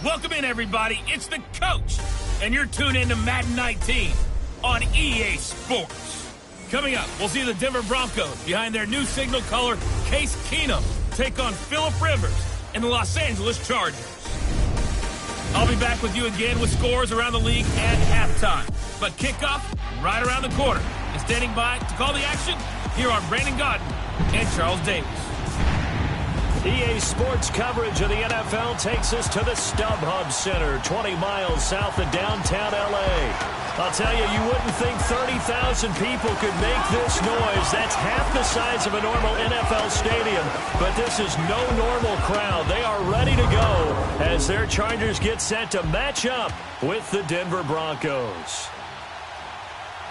Welcome in, everybody. It's the coach, and you're tuned in to Madden 19 on EA Sports. Coming up, we'll see the Denver Broncos behind their new signal caller, Case Keenum, take on Phillip Rivers and the Los Angeles Chargers. I'll be back with you again with scores around the league at halftime. But kickoff right around the corner. And standing by to call the action, here are Brandon Godden and Charles Davis. EA Sports coverage of the NFL takes us to the StubHub Center, 20 miles south of downtown L.A. I'll tell you, you wouldn't think 30,000 people could make this noise. That's half the size of a normal NFL stadium, but this is no normal crowd. They are ready to go as their Chargers get set to match up with the Denver Broncos.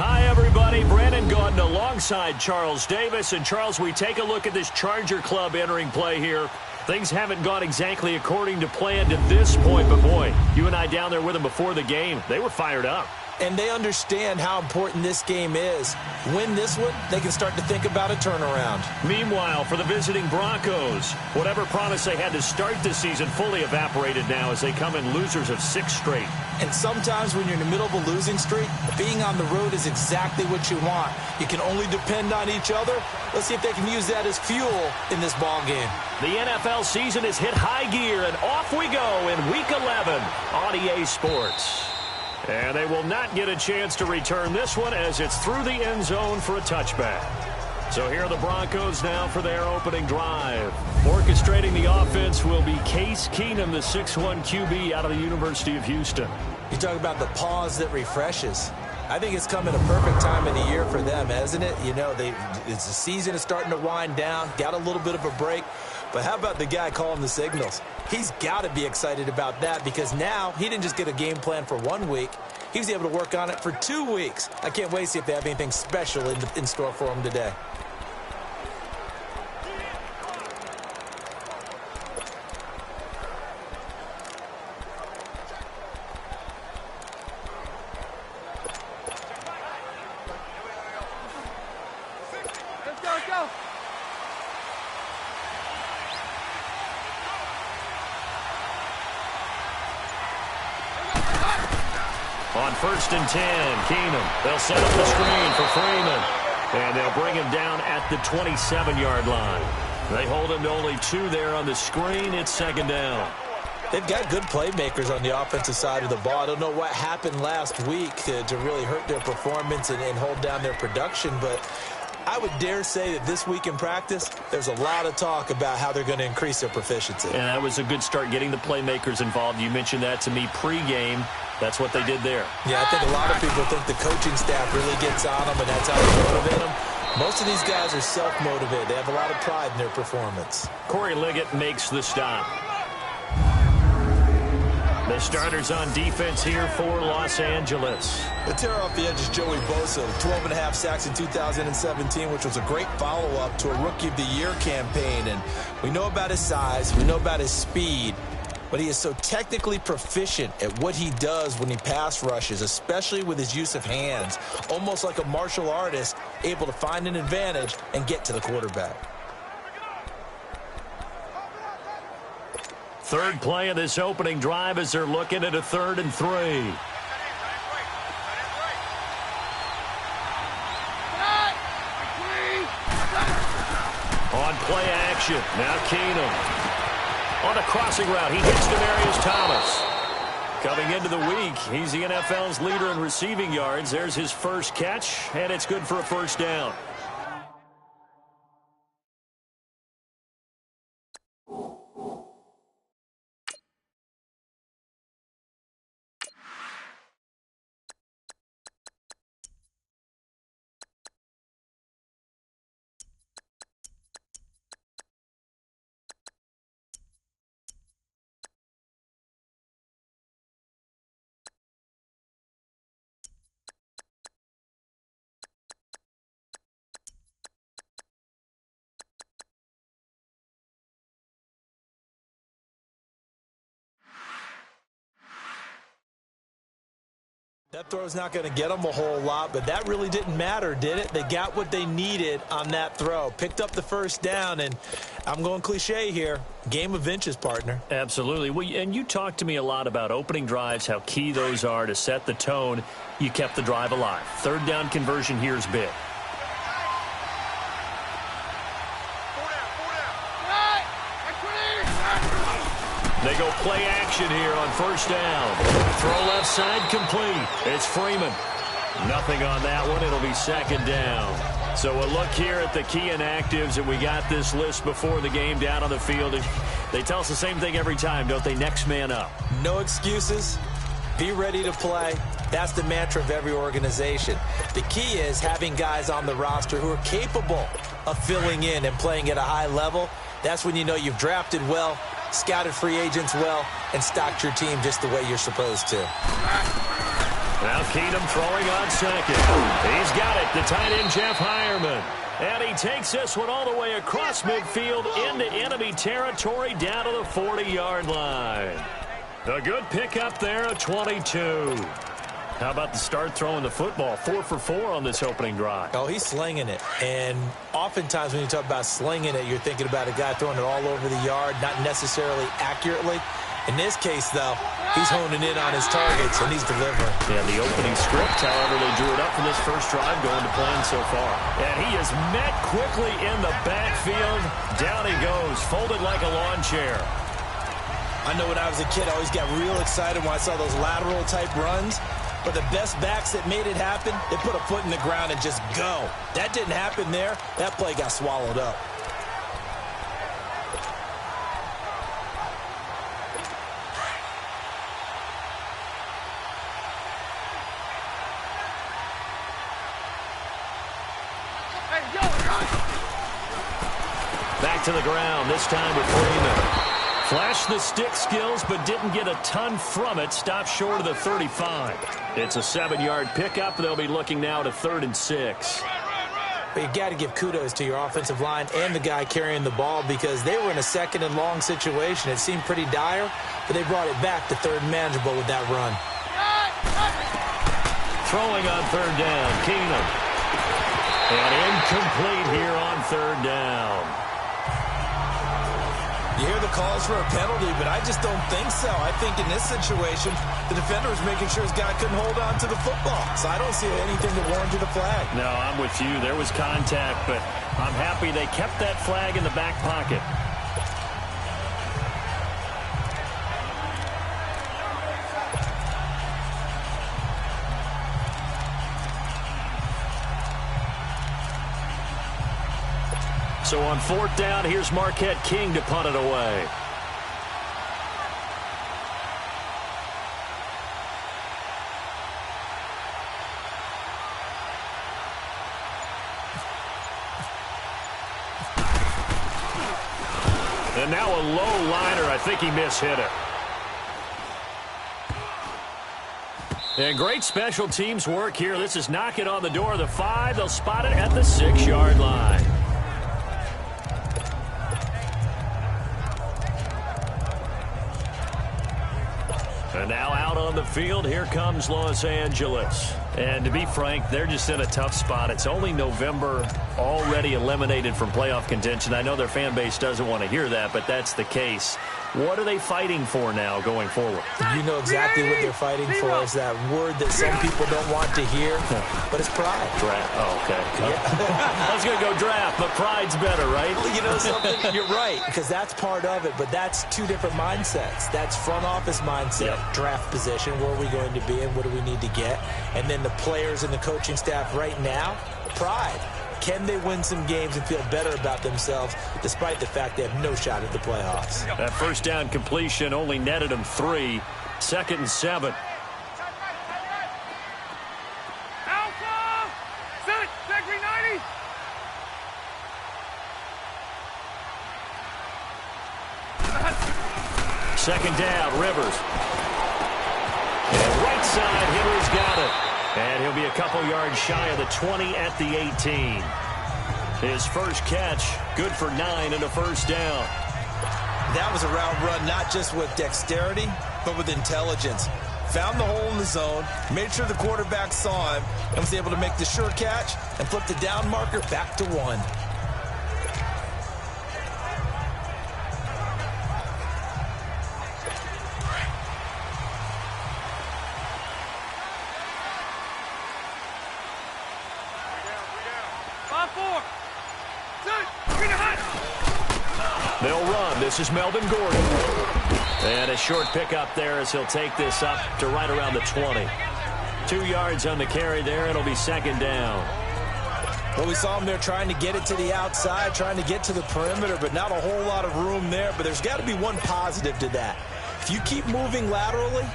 Hi, everybody. Brandon Gaudin alongside Charles Davis. And, Charles, we take a look at this Charger club entering play here. Things haven't gone exactly according to plan to this point. But, boy, you and I down there with them before the game, they were fired up. And they understand how important this game is. Win this one, they can start to think about a turnaround. Meanwhile, for the visiting Broncos, whatever promise they had to start the season fully evaporated now as they come in losers of 6 straight. And sometimes when you're in the middle of a losing streak, being on the road is exactly what you want. You can only depend on each other. Let's see if they can use that as fuel in this ball game. The NFL season has hit high gear, and off we go in Week 11 on EA Sports. And they will not get a chance to return this one as it's through the end zone for a touchback. So here are the Broncos now for their opening drive. Orchestrating the offense will be Case Keenum, the 6'1 QB out of the University of Houston. You talk about the pause that refreshes. I think it's come at a perfect time in the year for them, hasn't it? You know, it's the season is starting to wind down, got a little bit of a break. But how about the guy calling the signals? He's got to be excited about that because now he didn't just get a game plan for 1 week. He was able to work on it for 2 weeks. I can't wait to see if they have anything special in store for him today. Let's go. On 1st and 10, Keenum. They'll set up the screen for Freeman. And they'll bring him down at the 27-yard line. They hold him to only 2 there on the screen. It's 2nd down. They've got good playmakers on the offensive side of the ball. I don't know what happened last week to really hurt their performance and hold down their production, but I would dare say that this week in practice, there's a lot of talk about how they're going to increase their proficiency. And that was a good start getting the playmakers involved. You mentioned that to me pregame. That's what they did there. Yeah, I think a lot of people think the coaching staff really gets on them, and that's how they motivate them. Most of these guys are self-motivated. They have a lot of pride in their performance. Corey Liggett makes the stop. The starters on defense here for Los Angeles. The terror off the edge is Joey Bosa, 12.5 sacks in 2017, which was a great follow-up to a Rookie of the Year campaign. And we know about his size, we know about his speed, but he is so technically proficient at what he does when he pass rushes, especially with his use of hands, almost like a martial artist, able to find an advantage and get to the quarterback. Third play of this opening drive as they're looking at a 3rd and 3. On play action, now Keenum. On a crossing route, he hits Demaryius Thomas. Coming into the week, he's the NFL's leader in receiving yards. There's his first catch, and it's good for a 1st down. That throw's not going to get them a whole lot, but that really didn't matter, did it? They got what they needed on that throw. Picked up the first down, and I'm going cliche here. Game of inches, partner. Absolutely. Well, and you talked to me a lot about opening drives, how key those are to set the tone. You kept the drive alive. Third down conversion here is big. They go play action here on first down. Throw left side complete. It's Freeman. Nothing on that one. It'll be second down. So a look here at the key inactives, and we got this list before the game down on the field. They tell us the same thing every time, don't they? Next man up. No excuses. Be ready to play. That's the mantra of every organization. The key is having guys on the roster who are capable of filling in and playing at a high level. That's when you know you've drafted well, scouted free agents well, and stocked your team just the way you're supposed to. Now Keenum throwing on second. He's got it, the tight end Jeff Hireman. And he takes this one all the way across midfield into enemy territory down to the 40-yard line. A good pickup there at 22. How about the start throwing the football? 4 for 4 on this opening drive. Oh, he's slinging it. And oftentimes when you talk about slinging it, you're thinking about a guy throwing it all over the yard, not necessarily accurately. In this case, though, he's honing in on his targets, and he's delivering. Yeah, the opening script, however, they drew it up for this first drive going to plan so far. And he is met quickly in the backfield. Down he goes, folded like a lawn chair. I know when I was a kid, I always got real excited when I saw those lateral-type runs. But the best backs that made it happen, they put a foot in the ground and just go. That didn't happen there. That play got swallowed up. Back to the ground, this time with Freeman. Flashed the stick skills, but didn't get a ton from it. Stopped short of the 35. It's a 7-yard pickup. They'll be looking now to 3rd and 6. But you got to give kudos to your offensive line and the guy carrying the ball because they were in a 2nd and long situation. It seemed pretty dire, but they brought it back to 3rd and manageable with that run. Throwing on 3rd down, Keenum. And incomplete here on 3rd down. You hear the calls for a penalty, but I just don't think so. I think in this situation, the defender was making sure his guy couldn't hold on to the football. So I don't see anything that warranted a flag. No, I'm with you. There was contact, but I'm happy they kept that flag in the back pocket. So on 4th down, here's Marquette King to punt it away. And now a low liner. I think he mishit it. And great special teams work here. This is knocking on the door of the 5. They'll spot it at the 6-yard line. And now out on the field, here comes Los Angeles. And to be frank, they're just in a tough spot. It's only November, already eliminated from playoff contention. I know their fan base doesn't want to hear that, but that's the case. What are they fighting for now going forward? You know exactly what they're fighting for. Is that word that some people don't want to hear, but it's pride. Draft. Oh, okay. Yeah. I was going to go draft, but pride's better, right? You know something? You're right, because that's part of it, but that's two different mindsets. That's front office mindset, draft position, where are we going to be and what do we need to get? And then the players and the coaching staff right now, pride. Can they win some games and feel better about themselves despite the fact they have no shot at the playoffs? That first down completion only netted them 3. 2nd and 7. Alpha! Set! Degree 90! Second down, Rivers. And right side, Hitler's got it. And he'll be a couple yards shy of the 20 at the 18. His first catch, good for 9 and a first down. That was a route run not just with dexterity, but with intelligence. found the hole in the zone, made sure the quarterback saw him, and was able to make the sure catch and flip the down marker back to 1. They'll run. This is Melvin Gordon. And a short pickup there as he'll take this up to right around the 20. 2 yards on the carry there. It'll be second down. Well, we saw him there trying to get it to the outside, trying to get to the perimeter, but not a whole lot of room there. But there's got to be one positive to that. If you keep moving laterally,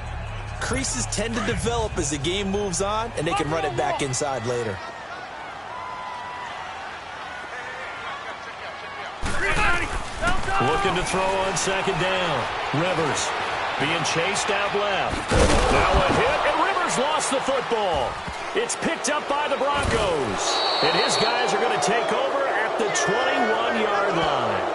creases tend to develop as the game moves on, and they can run it back inside later. Looking to throw on second down. Rivers being chased out left. Now a hit, and Rivers lost the football. It's picked up by the Broncos. And his guys are going to take over at the 21-yard line.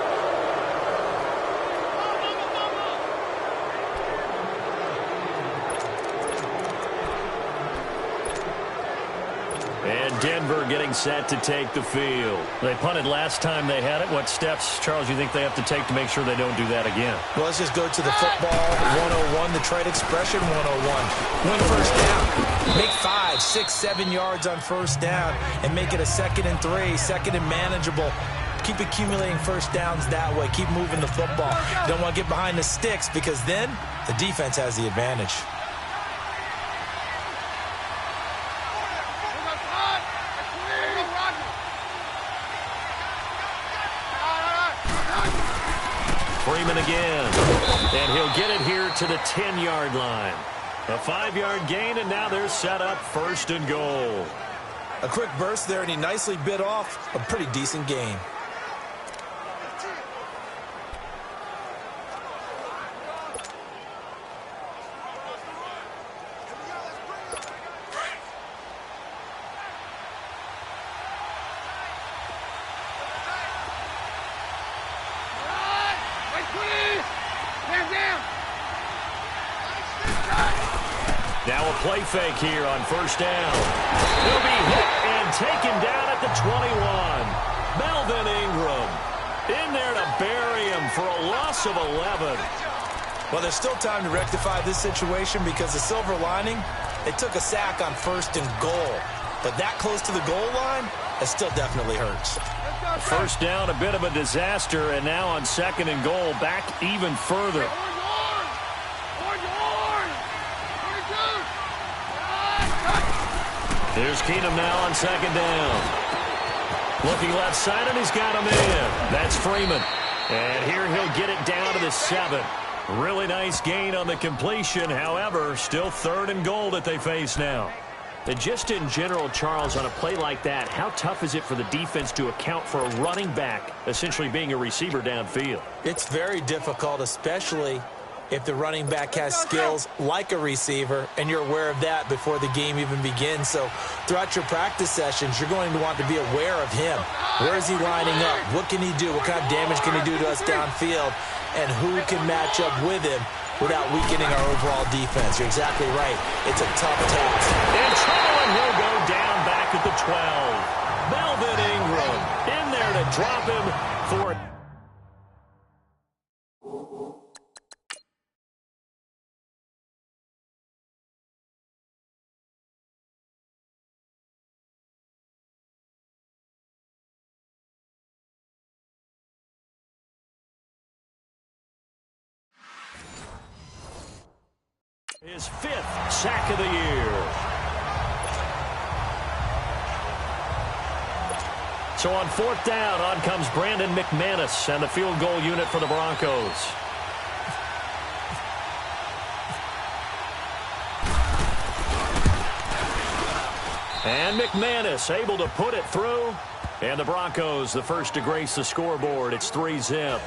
And Denver getting set to take the field. They punted last time they had it. What steps, Charles, you think they have to take to make sure they don't do that again? Well, let's just go to the football 101, the trade expression 101. Win first down. Make 5, 6, 7 yards on first down and make it a 2nd and 3, 2nd and manageable. Keep accumulating first downs that way. Keep moving the football. You don't want to get behind the sticks because then the defense has the advantage. Freeman again, and he'll get it here to the 10-yard line. A 5-yard gain, and now they're set up 1st and goal. A quick burst there, and he nicely bit off a pretty decent gain. Now a play fake here on first down. He'll be hit and taken down at the 21. Melvin Ingram in there to bury him for a loss of 11. Well, there's still time to rectify this situation because the silver lining, they took a sack on 1st and goal. But that close to the goal line, it still definitely hurts. First down, a bit of a disaster, and now on 2nd and goal, back even further. Here's Keenum now on 2nd down. Looking left side, and he's got him in. That's Freeman. And here he'll get it down to the 7. Really nice gain on the completion. However, still 3rd and goal that they face now. And just in general, Charles, on a play like that, how tough is it for the defense to account for a running back essentially being a receiver downfield? It's very difficult, especially if the running back has skills like a receiver, and you're aware of that before the game even begins. So throughout your practice sessions, you're going to want to be aware of him. Where is he lining up? What can he do? What kind of damage can he do to us downfield? And who can match up with him without weakening our overall defense? You're exactly right. It's a tough task. And trouble, and he'll go down back at the 12. Melvin Ingram in there to drop him for his 5th sack of the year. So on 4th down, on comes Brandon McManus and the field goal unit for the Broncos. And McManus able to put it through. And the Broncos, the first to grace the scoreboard. It's 3-zip.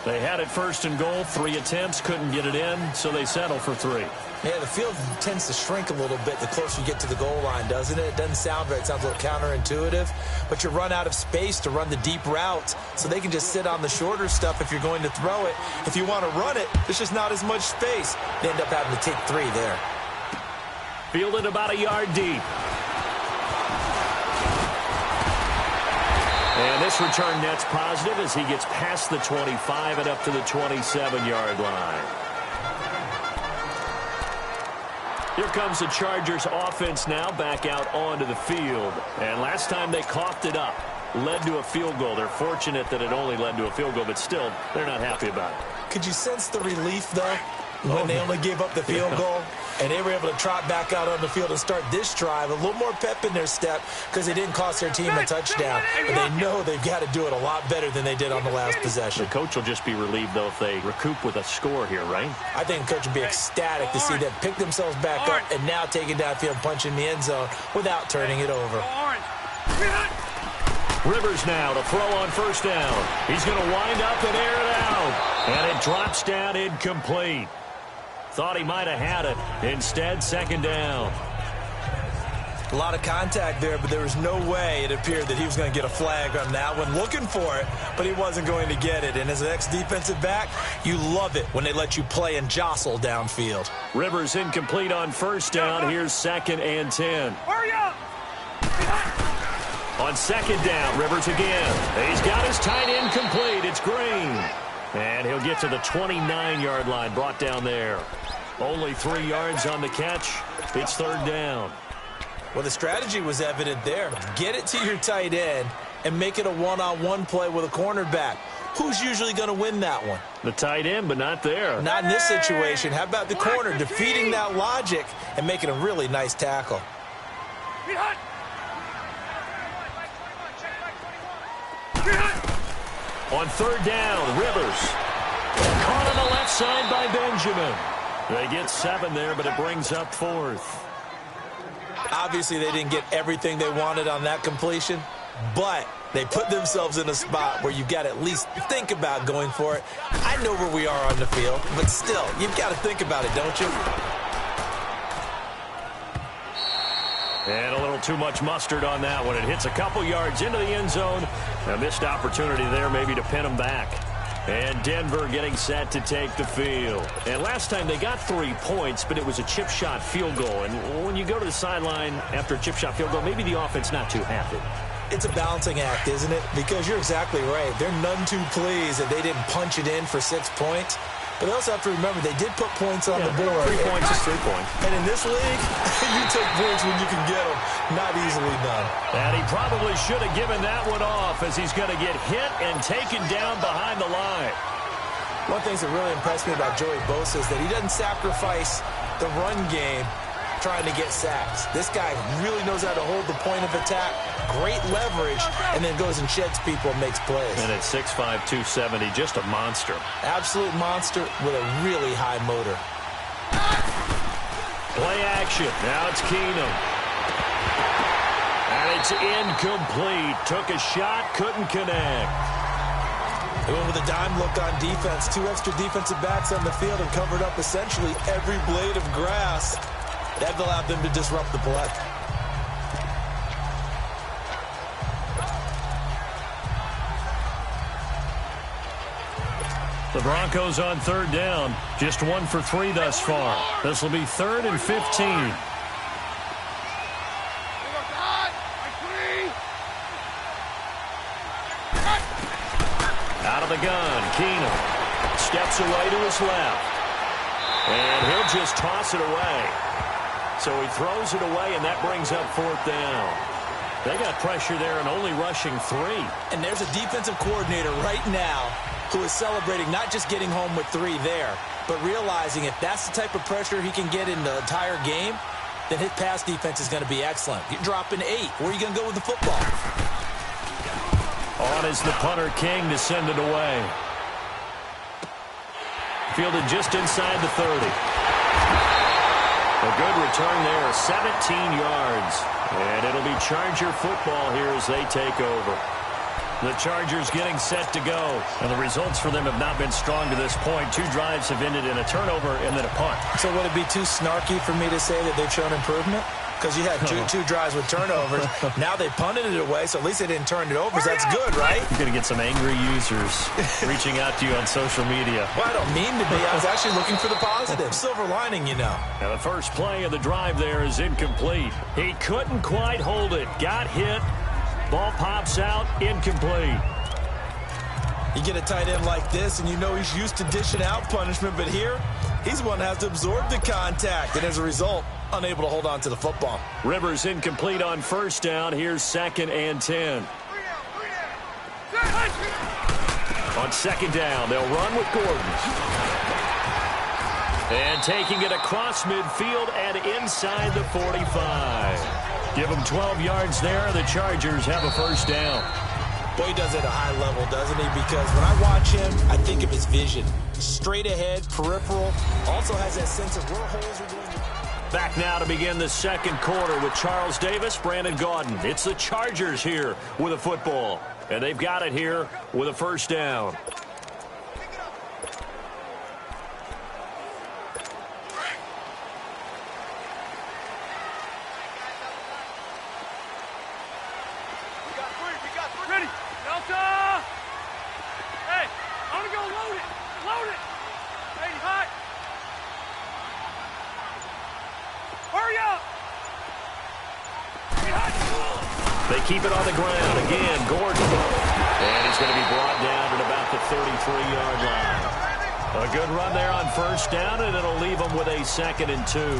They had it 1st and goal, 3 attempts, couldn't get it in, so they settle for 3. Yeah, the field tends to shrink a little bit the closer you get to the goal line, doesn't it? It doesn't sound right. It sounds a little counterintuitive. But you run out of space to run the deep routes, so they can just sit on the shorter stuff if you're going to throw it. If you want to run it, there's just not as much space. They end up having to take 3 there. Fielded about a yard deep. And this return net's positive as he gets past the 25 and up to the 27-yard line. Here comes the Chargers offense now back out onto the field. And last time they coughed it up, led to a field goal. They're fortunate that it only led to a field goal, but still, they're not happy about it. Could you sense the relief, though, when they only gave up the field goal? And they were able to trot back out on the field and start this drive. A little more pep in their step because they didn't cost their team a touchdown. But they know they've got to do it a lot better than they did on the last possession. The coach will just be relieved, though, if they recoup with a score here, right? I think the coach would be ecstatic to see them pick themselves back up and now take it downfield, punch in the end zone without turning it over. Rivers now to throw on first down. He's going to wind up and air it out. And it drops down incomplete. Thought he might have had it. Instead, second down. A lot of contact there, but there was no way it appeared that he was going to get a flag on that one. Looking for it, but he wasn't going to get it. And as an ex-defensive back, you love it when they let you play and jostle downfield. Rivers incomplete on first down. Here's 2nd and 10. Hurry up! On second down, Rivers again. He's got his tight end complete. It's Green. And he'll get to the 29-yard line, brought down there. Only 3 yards on the catch. It's third down. Well, the strategy was evident there. Get it to your tight end and make it a one-on-one play with a cornerback. Who's usually going to win that one? The tight end, but not there. Not in this situation. How about the corner defeating that logic and making a really nice tackle? On third down, Rivers. Caught on the left side by Benjamin. They get 7 there, but it brings up 4th. Obviously, they didn't get everything they wanted on that completion, but they put themselves in a spot where you've got to at least think about going for it. I know where we are on the field, but still, you've got to think about it, don't you? And a little too much mustard on that one. It hits a couple yards into the end zone. A missed opportunity there maybe to pin them back. And Denver getting set to take the field. And last time they got 3 points, but it was a chip shot field goal. And when you go to the sideline after a chip shot field goal, maybe the offense not too happy. It's a balancing act, isn't it? Because you're exactly right. They're none too pleased that they didn't punch it in for 6 points. But they also have to remember they did put points on the board. 3 points is 3 points. And in this league, you take points when you can get them. Not easily done. And he probably should have given that one off as he's going to get hit and taken down behind the line. One thing that really impressed me about Joey Bosa is that he doesn't sacrifice the run game trying to get sacks. This guy really knows how to hold the point of attack, great leverage, and then goes and sheds people and makes plays. And at 6'5", 270, just a monster. Absolute monster with a really high motor. Play action. Now it's Keenum. And it's incomplete. Took a shot, couldn't connect. They went with a dime look on defense. 2 extra defensive backs on the field and covered up essentially every blade of grass. That allowed them to disrupt the play. The Broncos on third down. Just 1 for 3 thus far. This will be 3rd and 15. Out of the gun, Keenum steps away to his left. And he'll just toss it away. So he throws it away, and that brings up 4th down. They got pressure there and only rushing 3. And there's a defensive coordinator right now who is celebrating not just getting home with 3 there, but realizing if that's the type of pressure he can get in the entire game, then his pass defense is going to be excellent. You're dropping 8. Where are you going to go with the football? On is the punter, King, to send it away. Fielded just inside the 30. A good return there, 17 yards. And it'll be Charger football here as they take over. The Chargers getting set to go. And the results for them have not been strong to this point. 2 drives have ended in a turnover and then a punt. So would it be too snarky for me to say that they've shown improvement? because you had two drives with turnovers. Now they punted it away, so at least they didn't turn it over, so that's good, right? You're going to get some angry users reaching out to you on social media. Well, I don't mean to be. I was actually looking for the positive. Silver lining, you know. Now the first play of the drive there is incomplete. He couldn't quite hold it. Got hit. Ball pops out. Incomplete. You get a tight end like this, and you know he's used to dishing out punishment, but here, he's the one that has to absorb the contact, and as a result, unable to hold on to the football. Rivers incomplete on first down. Here's 2nd and 10. On 2nd down, they'll run with Gordon. And taking it across midfield and inside the 45. Give them 12 yards there. The Chargers have a first down. Boy, he does it at a high level, doesn't he? Because when I watch him, I think of his vision. Straight ahead, peripheral. Also has that sense of where holes are going to... Back now to begin the second quarter with Charles Davis, Brandon Gaudin. It's the Chargers here with a football. And they've got it here with a first down. Ready. Delta. Hey, I'm going to go load it. Load it. Hey, hot. Hurry up. They keep it on the ground. Again, Gordon. And he's going to be brought down at about the 33-yard line. A good run there on first down, and it'll leave them with a 2nd and 2.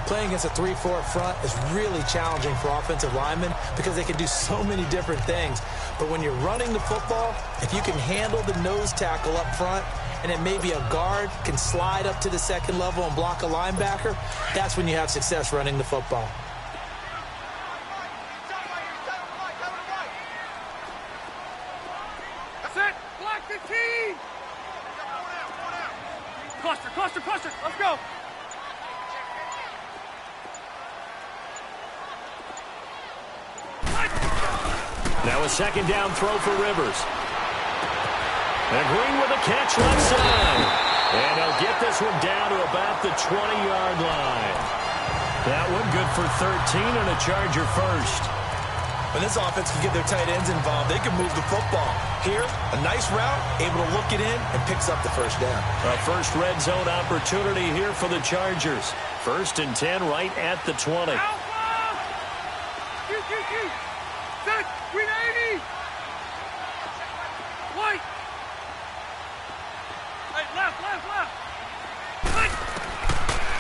Playing against a 3-4 front is really challenging for offensive linemen because they can do so many different things. But when you're running the football, if you can handle the nose tackle up front, and then maybe a guard can slide up to the second level and block a linebacker, that's when you have success running the football. That's it. Block the team. Cluster, cluster, cluster. Let's go. Now a 2nd down throw for Rivers. And Green with a catch left side. And he'll get this one down to about the 20-yard line. That one good for 13 and a Charger first. When this offense can get their tight ends involved, they can move the football. Here, a nice route, able to look it in, and picks up the first down. A first red zone opportunity here for the Chargers. 1st and 10 right at the 20. Alpha. Q. Set. Green 80. White. Hey, left. Right.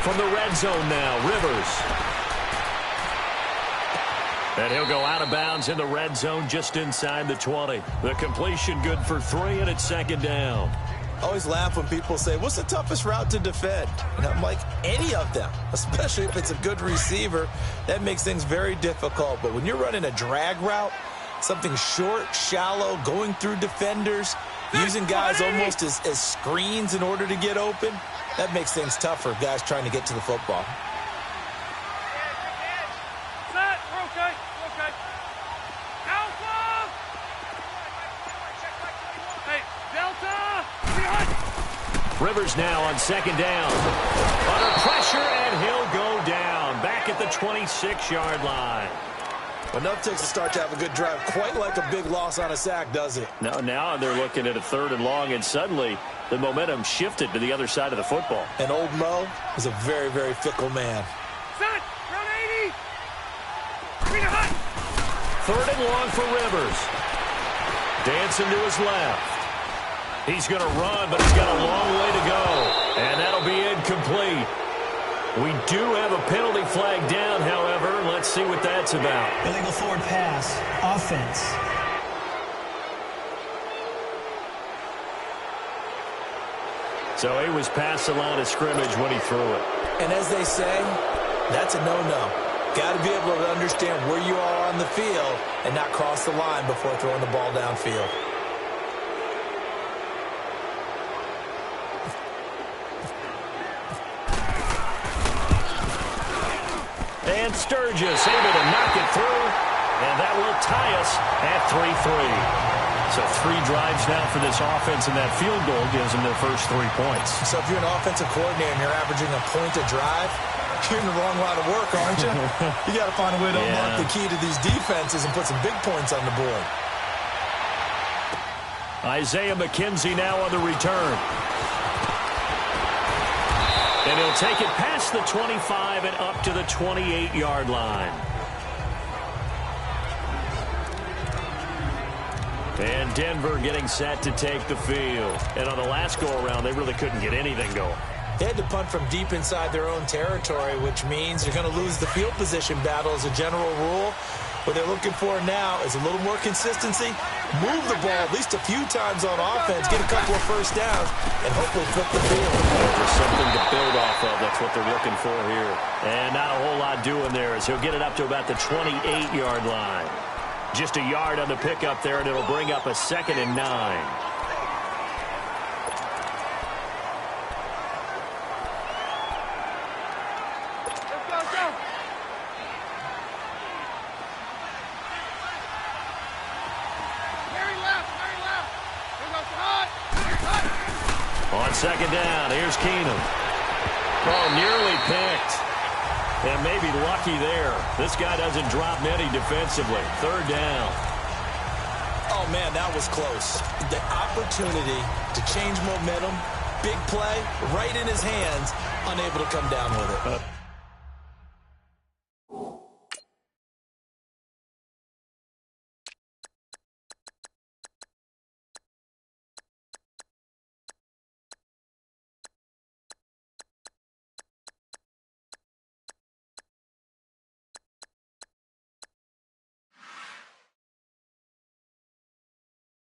From the red zone now, Rivers. And he'll go out of bounds in the red zone just inside the 20. The completion good for 3, and it's 2nd down. I always laugh when people say, what's the toughest route to defend? And I'm like, any of them, especially if it's a good receiver. That makes things very difficult. But when you're running a drag route, something short, shallow, going through defenders, using guys almost as screens in order to get open, that makes things tough for guys trying to get to the football. Set. We're okay. Alpha. Hey, Delta. Rivers now on 2nd down. Under pressure, and he'll go down. Back at the 26-yard line. Enough takes to start to have a good drive. Quite like a big loss on a sack, does it? Now they're looking at a 3rd and long, and suddenly the momentum shifted to the other side of the football. And old Mo is a very, very fickle man. Set. Round 80. Green hot. 3rd and long for Rivers. Dancing to his left. He's going to run, but he's got a long way to go. And that'll be incomplete. We do have a penalty flag down, however. Let's see what that's about. Illegal forward pass. Offense. So he was past the line of scrimmage when he threw it. And as they say, that's a no-no. Got to be able to understand where you are on the field and not cross the line before throwing the ball downfield. And Sturgis able to knock it through, and that will tie us at 3-3. So 3 drives now for this offense, and that field goal gives them their first 3 points. So if you're an offensive coordinator and you're averaging a point a drive, You're in the wrong line of work, aren't you? You got to find a way to unlock the key to these defenses and put some big points on the board. Isaiah McKenzie now on the return. And he'll take it past the 25 and up to the 28-yard line. And Denver getting set to take the field. And on the last go-around, they really couldn't get anything going. They had to punt from deep inside their own territory, which means you're going to lose the field position battle as a general rule. What they're looking for now is a little more consistency, move the ball at least a few times on offense, get a couple of first downs, and hopefully flip the field. There's something to build off of. That's what they're looking for here. And not a whole lot doing there as he'll get it up to about the 28-yard line. Just a yard on the pickup there, and it'll bring up a 2nd and 9. On 2nd down, here's Keenum. Oh, nearly picked. And maybe lucky there. This guy doesn't drop many defensively. 3rd down. Oh, man, that was close. The opportunity to change momentum, big play, right in his hands, unable to come down with it.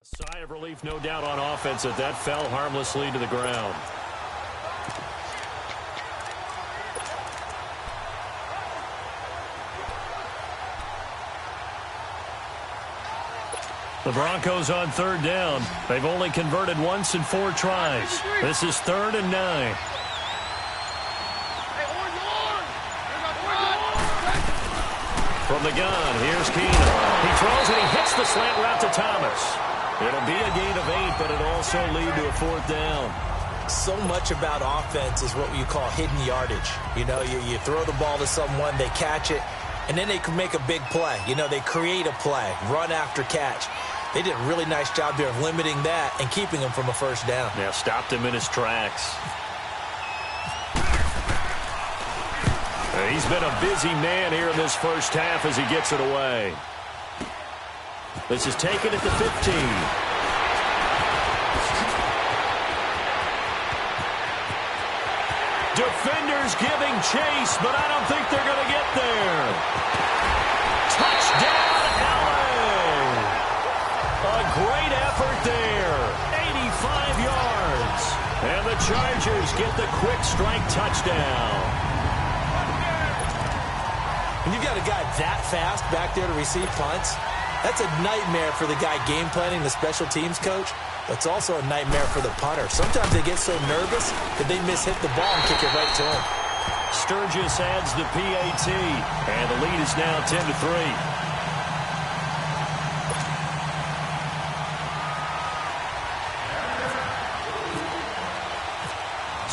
Sigh of relief, no doubt, on offense that fell harmlessly to the ground. The Broncos on 3rd down. They've only converted once in 4 tries. This is 3rd and 9. From the gun, here's Keenum. He throws and he hits the slant route to Thomas. It'll be a gain of 8, but it'll also lead to a 4th down. So much about offense is what you call hidden yardage. You know, you throw the ball to someone, they catch it, and then they can make a big play. You know, they create a play, run after catch. They did a really nice job there of limiting that and keeping him from a 1st down. Yeah, stopped him in his tracks. He's been a busy man here in this 1st half as he gets it away. This is taken at the 15. Defenders giving chase, but I don't think they're going to get there. Touchdown, LA! A great effort there. 85 yards. And the Chargers get the quick strike touchdown. When you've got a guy that fast back there to receive punts, that's a nightmare for the guy game planning, the special teams coach. But it's also a nightmare for the punter. Sometimes they get so nervous that they mishit the ball and kick it right to him. Sturgis adds the PAT, and the lead is now 10-3.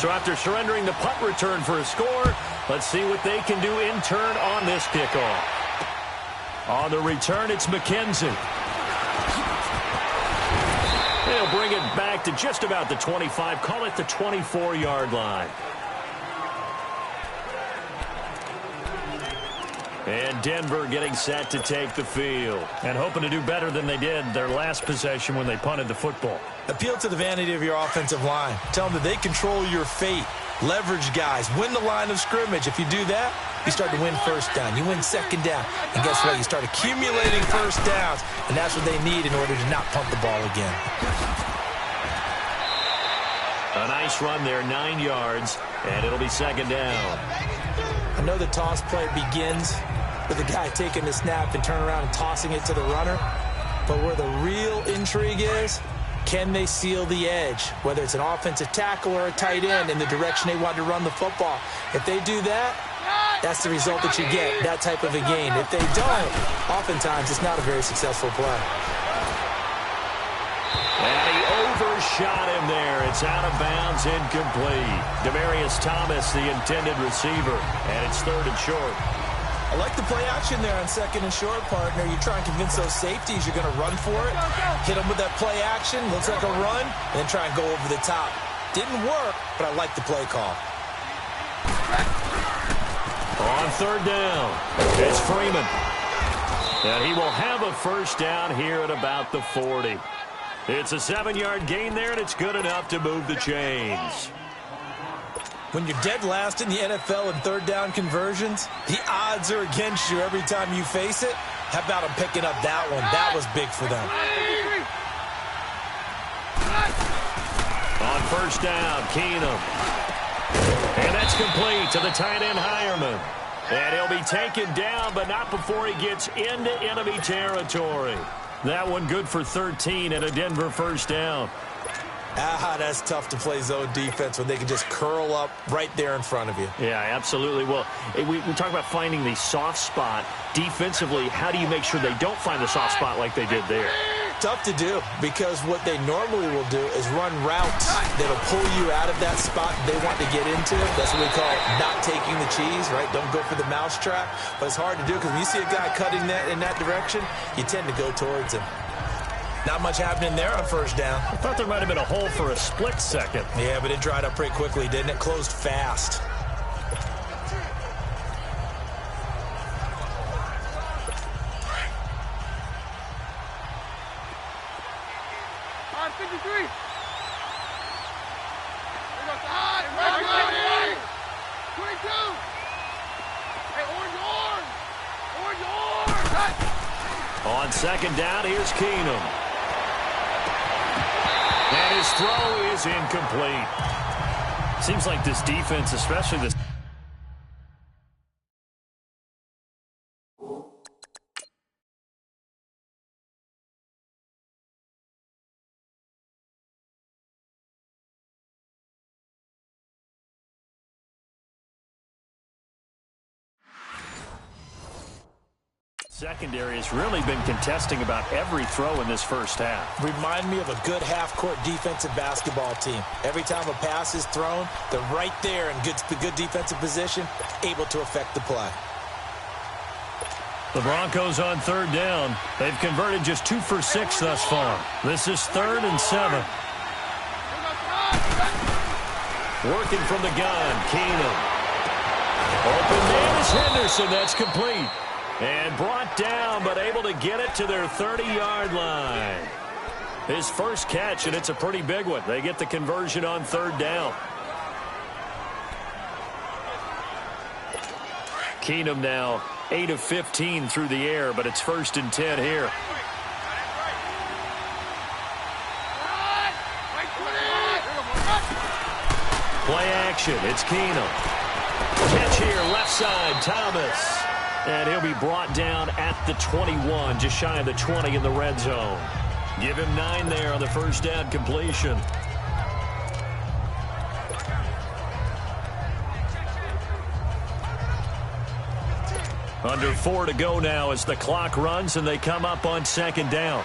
So after surrendering the punt return for a score, let's see what they can do in turn on this kickoff. On the return, it's McKenzie. They'll bring it back to just about the 25, call it the 24-yard line. And Denver getting set to take the field and hoping to do better than they did their last possession when they punted the football. Appeal to the vanity of your offensive line. Tell them that they control your fate. Leverage guys. Win the line of scrimmage. If you do that, you start to win 1st down. You win 2nd down. And guess what? You start accumulating 1st downs. And that's what they need in order to not punt the ball again. A nice run there, 9 yards, and it'll be 2nd down. I know the toss play begins with the guy taking the snap and turning around and tossing it to the runner. But where the real intrigue is, can they seal the edge? Whether it's an offensive tackle or a tight end in the direction they want to run the football. If they do that, that's the result that you get, that type of a gain. If they don't, oftentimes it's not a very successful play. And he shot him there. It's out of bounds, incomplete. Demaryius Thomas, the intended receiver, and it's 3rd and short. I like the play action there on 2nd and short, partner. You try and convince those safeties you're going to run for it. Hit them with that play action. Looks like a run. And then try and go over the top. Didn't work, but I like the play call. On 3rd down, it's Freeman. And he will have a first down here at about the 40. It's a 7-yard gain there, and it's good enough to move the chains. When you're dead last in the NFL in 3rd down conversions, the odds are against you every time you face it. How about him picking up that one? That was big for them. On 1st down, Keenum. And that's complete to the tight end, Hireman. And he'll be taken down, but not before he gets into enemy territory. That one good for 13 and a Denver first down. That's tough to play zone defense when they can just curl up right there in front of you. Yeah, absolutely. Well, we talk about finding the soft spot. Defensively, how do you make sure they don't find the soft spot like they did there? Tough to do, because what they normally will do is run routes that'll pull you out of that spot they want to get into. That's what we call not taking the cheese, right? Don't go for the mousetrap. But it's hard to do because when you see a guy cutting that in that direction, you tend to go towards him. Not much happening there on 1st down. I thought there might have been a hole for a split second. Yeah, but it dried up pretty quickly, didn't it? Closed fast. On 2nd down, here's Keenum. And his throw is incomplete. Seems like this defense, especially this... Secondary has really been contesting about every throw in this first half. Remind me of a good half-court defensive basketball team. Every time a pass is thrown, they're right there in good defensive position, able to affect the play. The Broncos on 3rd down. They've converted just 2 for 6 thus far. This is 3rd and 7. Working from the gun, Keenum. Open man is Henderson. That's complete. And brought down, but able to get it to their 30-yard line. His first catch, and it's a pretty big one. They get the conversion on 3rd down. Keenum now 8 of 15 through the air, but it's 1st and 10 here. Play action. It's Keenum. Catch here, left side, Thomas. And he'll be brought down at the 21, just shy of the 20 in the red zone. Give him 9 there on the first down completion. Under 4 to go now as the clock runs and they come up on 2nd down.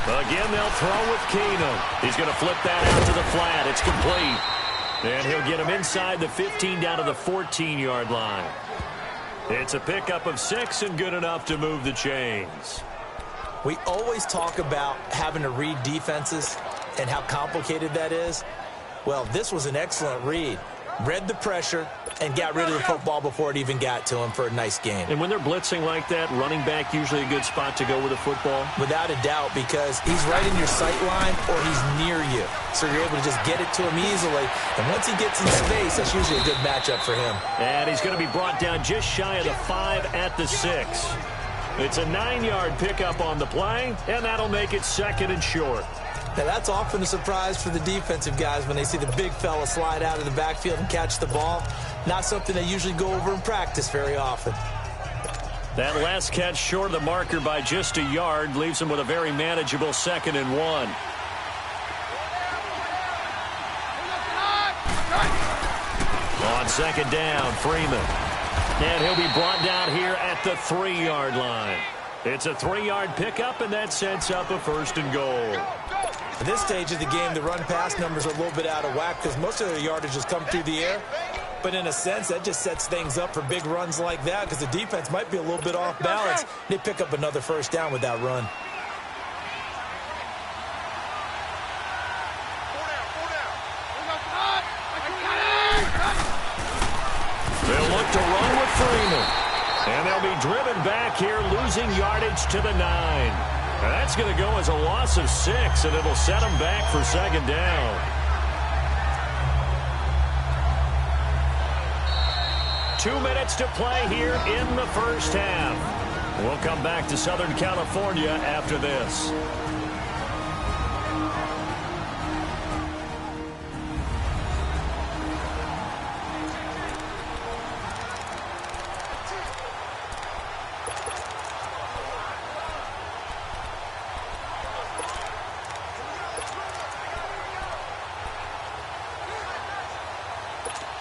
Again, they'll throw with Keenum. He's going to flip that out to the flat. It's complete. And he'll get him inside the 15 down to the 14-yard line. It's a pickup of 6 and good enough to move the chains. We always talk about having to read defenses and how complicated that is. Well, this was an excellent read. Read the pressure and got rid of the football before it even got to him for a nice game. And when they're blitzing like that, running back usually a good spot to go with the football? Without a doubt, because he's right in your sight line or he's near you. So you're able to just get it to him easily. And once he gets in space, that's usually a good matchup for him. And he's going to be brought down just shy of the 5 at the 6. It's a 9-yard pickup on the play, and that'll make it 2nd and short. Now, that's often a surprise for the defensive guys when they see the big fella slide out of the backfield and catch the ball. Not something they usually go over in practice very often. That last catch short of the marker by just a yard leaves him with a very manageable 2nd and 1. On second down, Freeman. And he'll be brought down here at the 3-yard line. It's a 3-yard pickup, and that sets up a 1st and goal. At this stage of the game, the run-pass numbers are a little bit out of whack because most of the yardage has come through the air. But in a sense, that just sets things up for big runs like that because the defense might be a little bit off balance. They pick up another 1st down with that run. They'll look to run with Freeman. And they'll be driven back here, losing yardage to the 9. And that's going to go as a loss of 6, and it'll set them back for 2nd down. 2 minutes to play here in the 1st half. We'll come back to Southern California after this.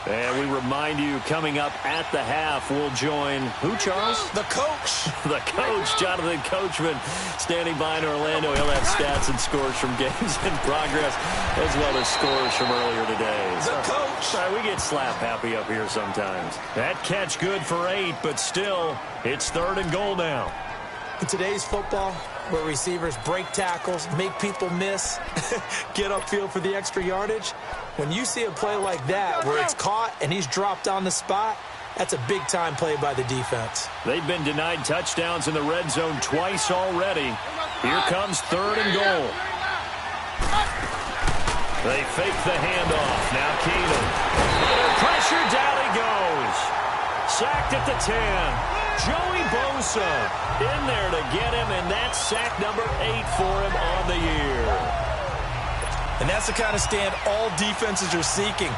And we remind you, coming up at the half, we'll join who, Charles? The coach. The coach, Jonathan Coachman, standing by in Orlando. He'll have stats and scores from games in progress, as well as scores from earlier today. The coach. Sorry, we get slap happy up here sometimes. That catch good for 8, but still, it's 3rd and goal now. In today's football, where receivers break tackles, make people miss, get upfield for the extra yardage, when you see a play like that where it's caught and he's dropped on the spot, that's a big-time play by the defense. They've been denied touchdowns in the red zone twice already. Here comes 3rd and goal. They fake the handoff. Now Keenum. Under pressure, down he goes. Sacked at the 10. Joey Bosa in there to get him, and that's sack number 8 for him on the year. And that's the kind of stand all defenses are seeking.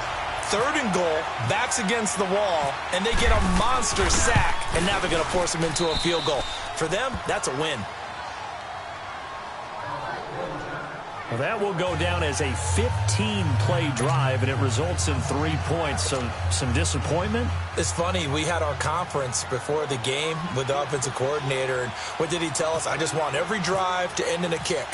3rd and goal, backs against the wall, and they get a monster sack, and now they're going to force him into a field goal. For them, that's a win. Well, that will go down as a 15-play drive, and it results in 3 points. So some disappointment? It's funny. We had our conference before the game with the offensive coordinator, and what did he tell us? I just want every drive to end in a kick,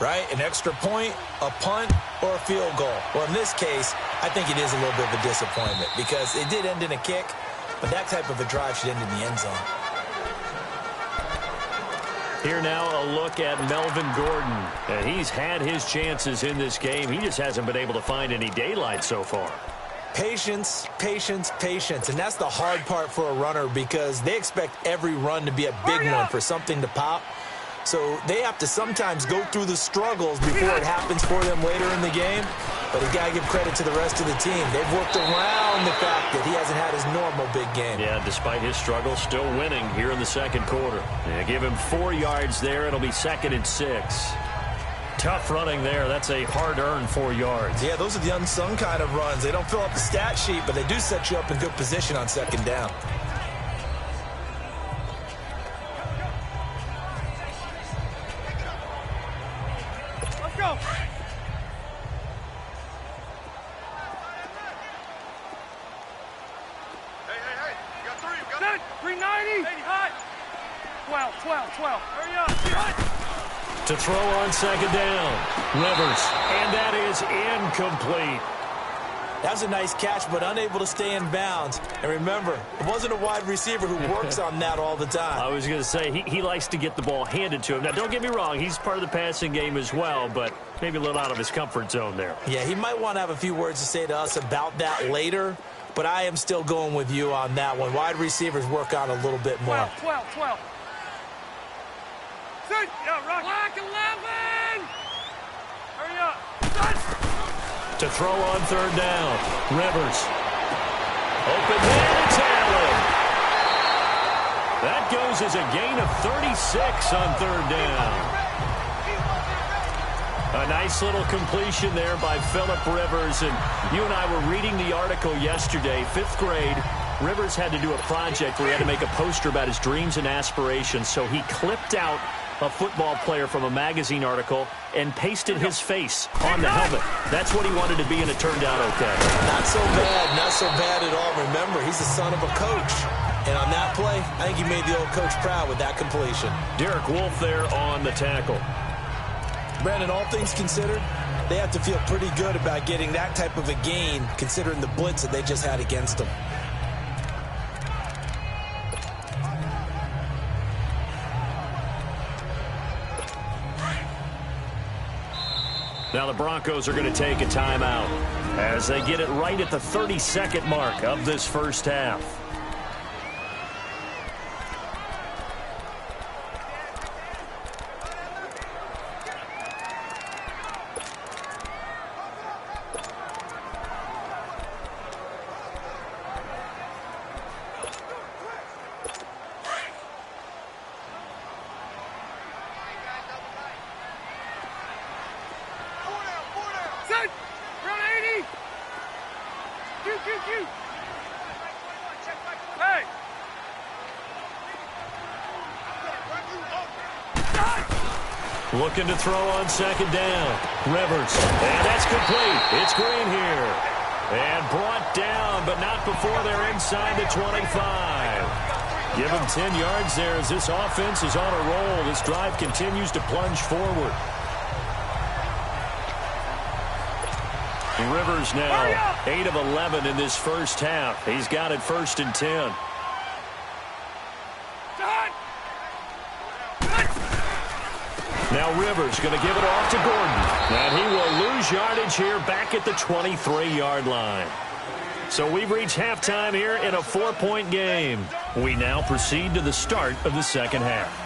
right? An extra point, a punt, or a field goal. Well, in this case, I think it is a little bit of a disappointment because it did end in a kick, but that type of a drive should end in the end zone. Here now a look at Melvin Gordon. And he's had his chances in this game. He just hasn't been able to find any daylight so far. Patience, patience, patience. And that's the hard part for a runner because they expect every run to be a big one for something to pop. So they have to sometimes go through the struggles before it happens for them later in the game. But you got to give credit to the rest of the team. They've worked around the fact that he hasn't had his normal big game. Yeah, despite his struggles, still winning here in the 2nd quarter. Yeah, give him 4 yards there. It'll be 2nd and 6. Tough running there. That's a hard-earned 4 yards. Yeah, those are the unsung kind of runs. They don't fill up the stat sheet, but they do set you up in good position on 2nd down. Let's go. Hey, you got 3, you got 390. 80 high. 12. Hurry up. To throw on 2nd down. Rivers. And that is incomplete. That was a nice catch, but unable to stay in bounds. And remember, it wasn't a wide receiver who works on that all the time. I was going to say, he likes to get the ball handed to him. Now, don't get me wrong. He's part of the passing game as well, but maybe a little out of his comfort zone there. Yeah, he might want to have a few words to say to us about that later, but I am still going with you on that one. Wide receivers work on a little bit more. 12. Sit. Yeah, rock. Black 11. Hurry up. To throw on 3rd down. Rivers. Open man, it's Allen. That goes as a gain of 36 on 3rd down. A nice little completion there by Phillip Rivers. And you and I were reading the article yesterday, 5th grade. Rivers had to do a project where he had to make a poster about his dreams and aspirations. So he clipped out a football player from a magazine article and pasted his face on the helmet. That's what he wanted to be, and it turned out okay. Not so bad. Not so bad at all. Remember, he's the son of a coach. And on that play, I think he made the old coach proud with that completion. Derek Wolfe there on the tackle. Brandon, all things considered, they have to feel pretty good about getting that type of a gain, considering the blitz that they just had against them. Now the Broncos are going to take a timeout as they get it right at the 30-second mark of this first half. Looking to throw on second down. Rivers. And that's complete. It's Green here. And brought down, but not before they're inside the 25. Give him 10 yards there as this offense is on a roll. This drive continues to plunge forward. Rivers now 8 of 11 in this first half. He's got it 1st and 10. Now Rivers going to give it off to Gordon. And he will lose yardage here back at the 23-yard line. So we've reached halftime here in a 4-point game. We now proceed to the start of the second half.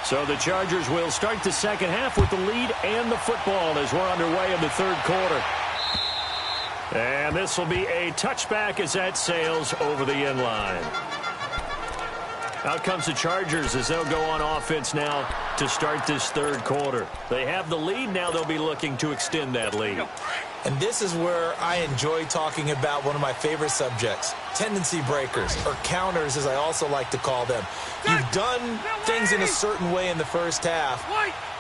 So the Chargers will start the second half with the lead and the football as we're underway in the third quarter. And this will be a touchback as that sails over the end line. Out comes the Chargers as they'll go on offense now to start this third quarter. They have the lead. Now they'll be looking to extend that lead. And this is where I enjoy talking about one of my favorite subjects, tendency breakers, or counters as I also like to call them. You've done things in a certain way in the first half,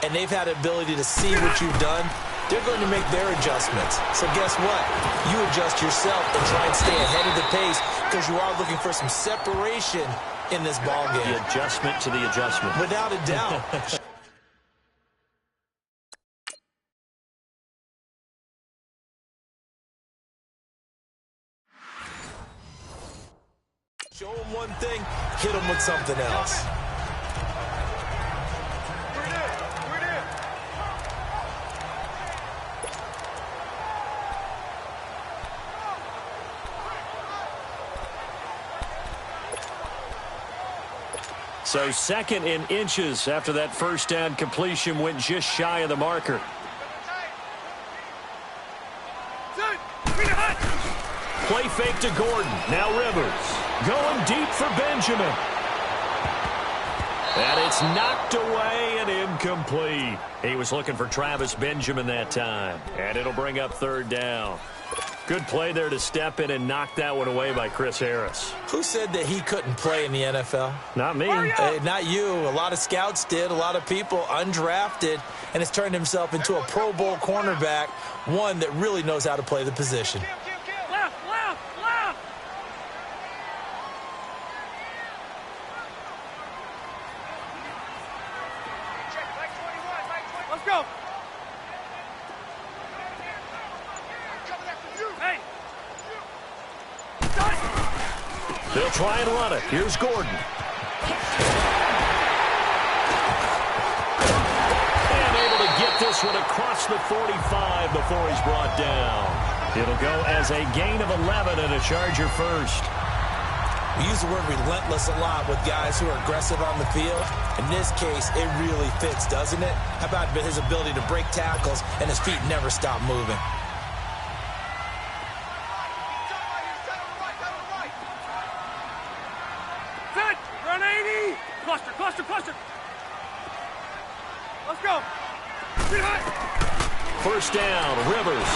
and they've had the ability to see what you've done. They're going to make their adjustments. So guess what? You adjust yourself and try and stay ahead of the pace because you are looking for some separation in this ball game. The adjustment to the adjustment. Without a doubt. Show them one thing, hit them with something else. So 2nd in inches after that first down completion went just shy of the marker. Play fake to Gordon. Now Rivers. Going deep for Benjamin. And it's knocked away and incomplete. He was looking for Travis Benjamin that time. And it'll bring up 3rd down. Good play there to step in and knock that one away by Chris Harris. Who said that he couldn't play in the NFL? Not me. Not you. A lot of scouts did. A lot of people undrafted. And has turned himself into a Pro Bowl cornerback. One that really knows how to play the position. They'll try and run it. Here's Gordon. And able to get this one across the 45 before he's brought down. It'll go as a gain of 11 and a Charger first. We use the word relentless a lot with guys who are aggressive on the field. In this case, it really fits, doesn't it? How about his ability to break tackles and his feet never stop moving? Set! Run 80! Cluster, cluster, cluster! Let's go! First down, Rivers.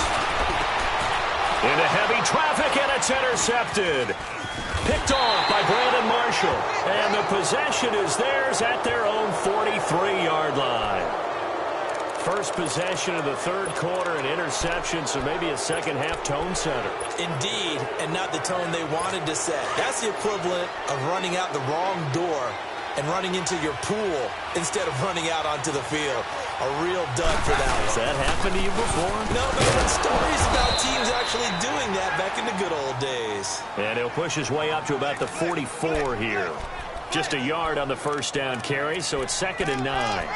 Into heavy traffic, and it's intercepted. Picked off by Brandon Marshall. And the possession is theirs at their own 43-yard line. First possession of the third quarter, an interception, so maybe a second-half tone setter. Indeed, and not the tone they wanted to set. That's the equivalent of running out the wrong door and running into your pool instead of running out onto the field. A real dud for that one. Has that happened to you before? No, but there are stories about teams actually doing that back in the good old days. And he'll push his way up to about the 44 here. Just a yard on the first down carry, so it's 2nd and 9.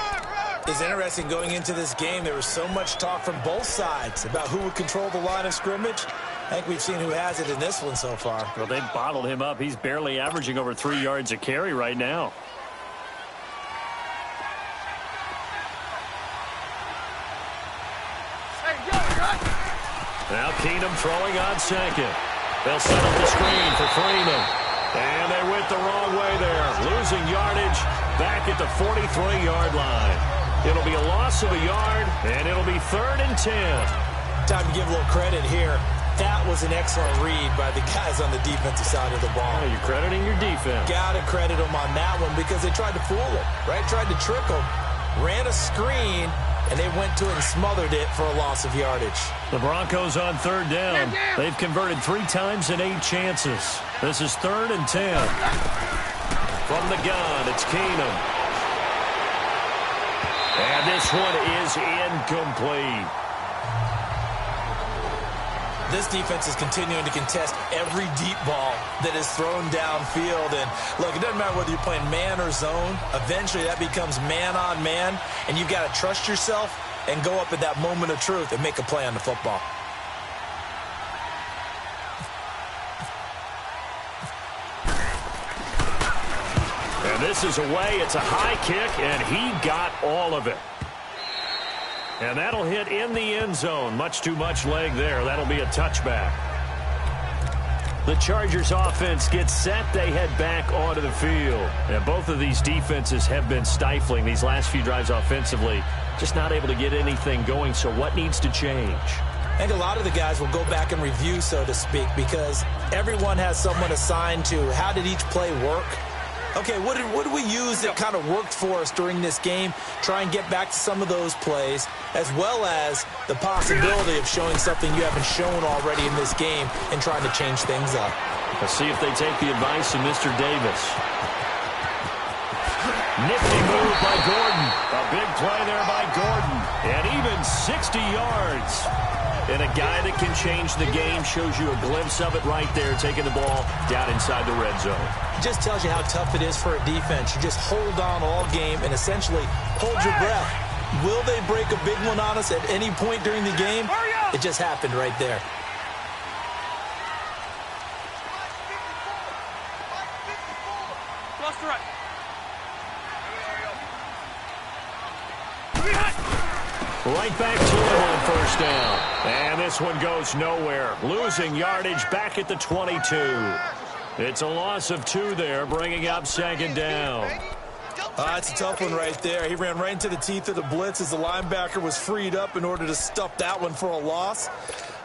It's interesting going into this game. There was so much talk from both sides about who would control the line of scrimmage. I think we've seen who has it in this one so far. Well, they've bottled him up. He's barely averaging over 3 yards a carry right now. Now Keenum throwing on second. They'll set up the screen for Freeman. And they went the wrong way there. Losing yardage back at the 43-yard line. It'll be a loss of a yard, and it'll be 3rd and 10. Time to give a little credit here. That was an excellent read by the guys on the defensive side of the ball. Oh, you're crediting your defense. Got to credit them on that one because they tried to fool him, right? Tried to trick him. Ran a screen, and they went to it and smothered it for a loss of yardage. The Broncos on 3rd down. They've converted 3 times in 8 chances. This is 3rd and 10. From the gun, it's Keenum. And this one is incomplete. This defense is continuing to contest every deep ball that is thrown downfield. And, look, it doesn't matter whether you're playing man or zone. Eventually, that becomes man on man. And you've got to trust yourself and go up at that moment of truth and make a play on the football. And this is away. It's a high kick, and he got all of it. And that'll hit in the end zone. Much too much leg there. That'll be a touchback. The Chargers offense gets set. They head back onto the field. And both of these defenses have been stifling these last few drives offensively. Just not able to get anything going. So what needs to change? I think a lot of the guys will go back and review, so to speak, because everyone has someone assigned to how did each play work. Okay, what did we use that kind of worked for us during this game? Try and get back to some of those plays, as well as the possibility of showing something you haven't shown already in this game and trying to change things up. Let's see if they take the advice of Mr. Davis. Nifty move by Gordon. A big play there by Gordon. And even 60 yards. And a guy that can change the game shows you a glimpse of it right there, taking the ball down inside the red zone. It just tells you how tough it is for a defense. You just hold on all game and essentially hold your breath. Will they break a big one on us at any point during the game? It just happened right there. Cluster right. Right back to him on first down. And this one goes nowhere. Losing yardage back at the 22. It's a loss of 2 there, bringing up 2nd down. It's a tough one right there. He ran right into the teeth of the blitz as the linebacker was freed up in order to stuff that one for a loss.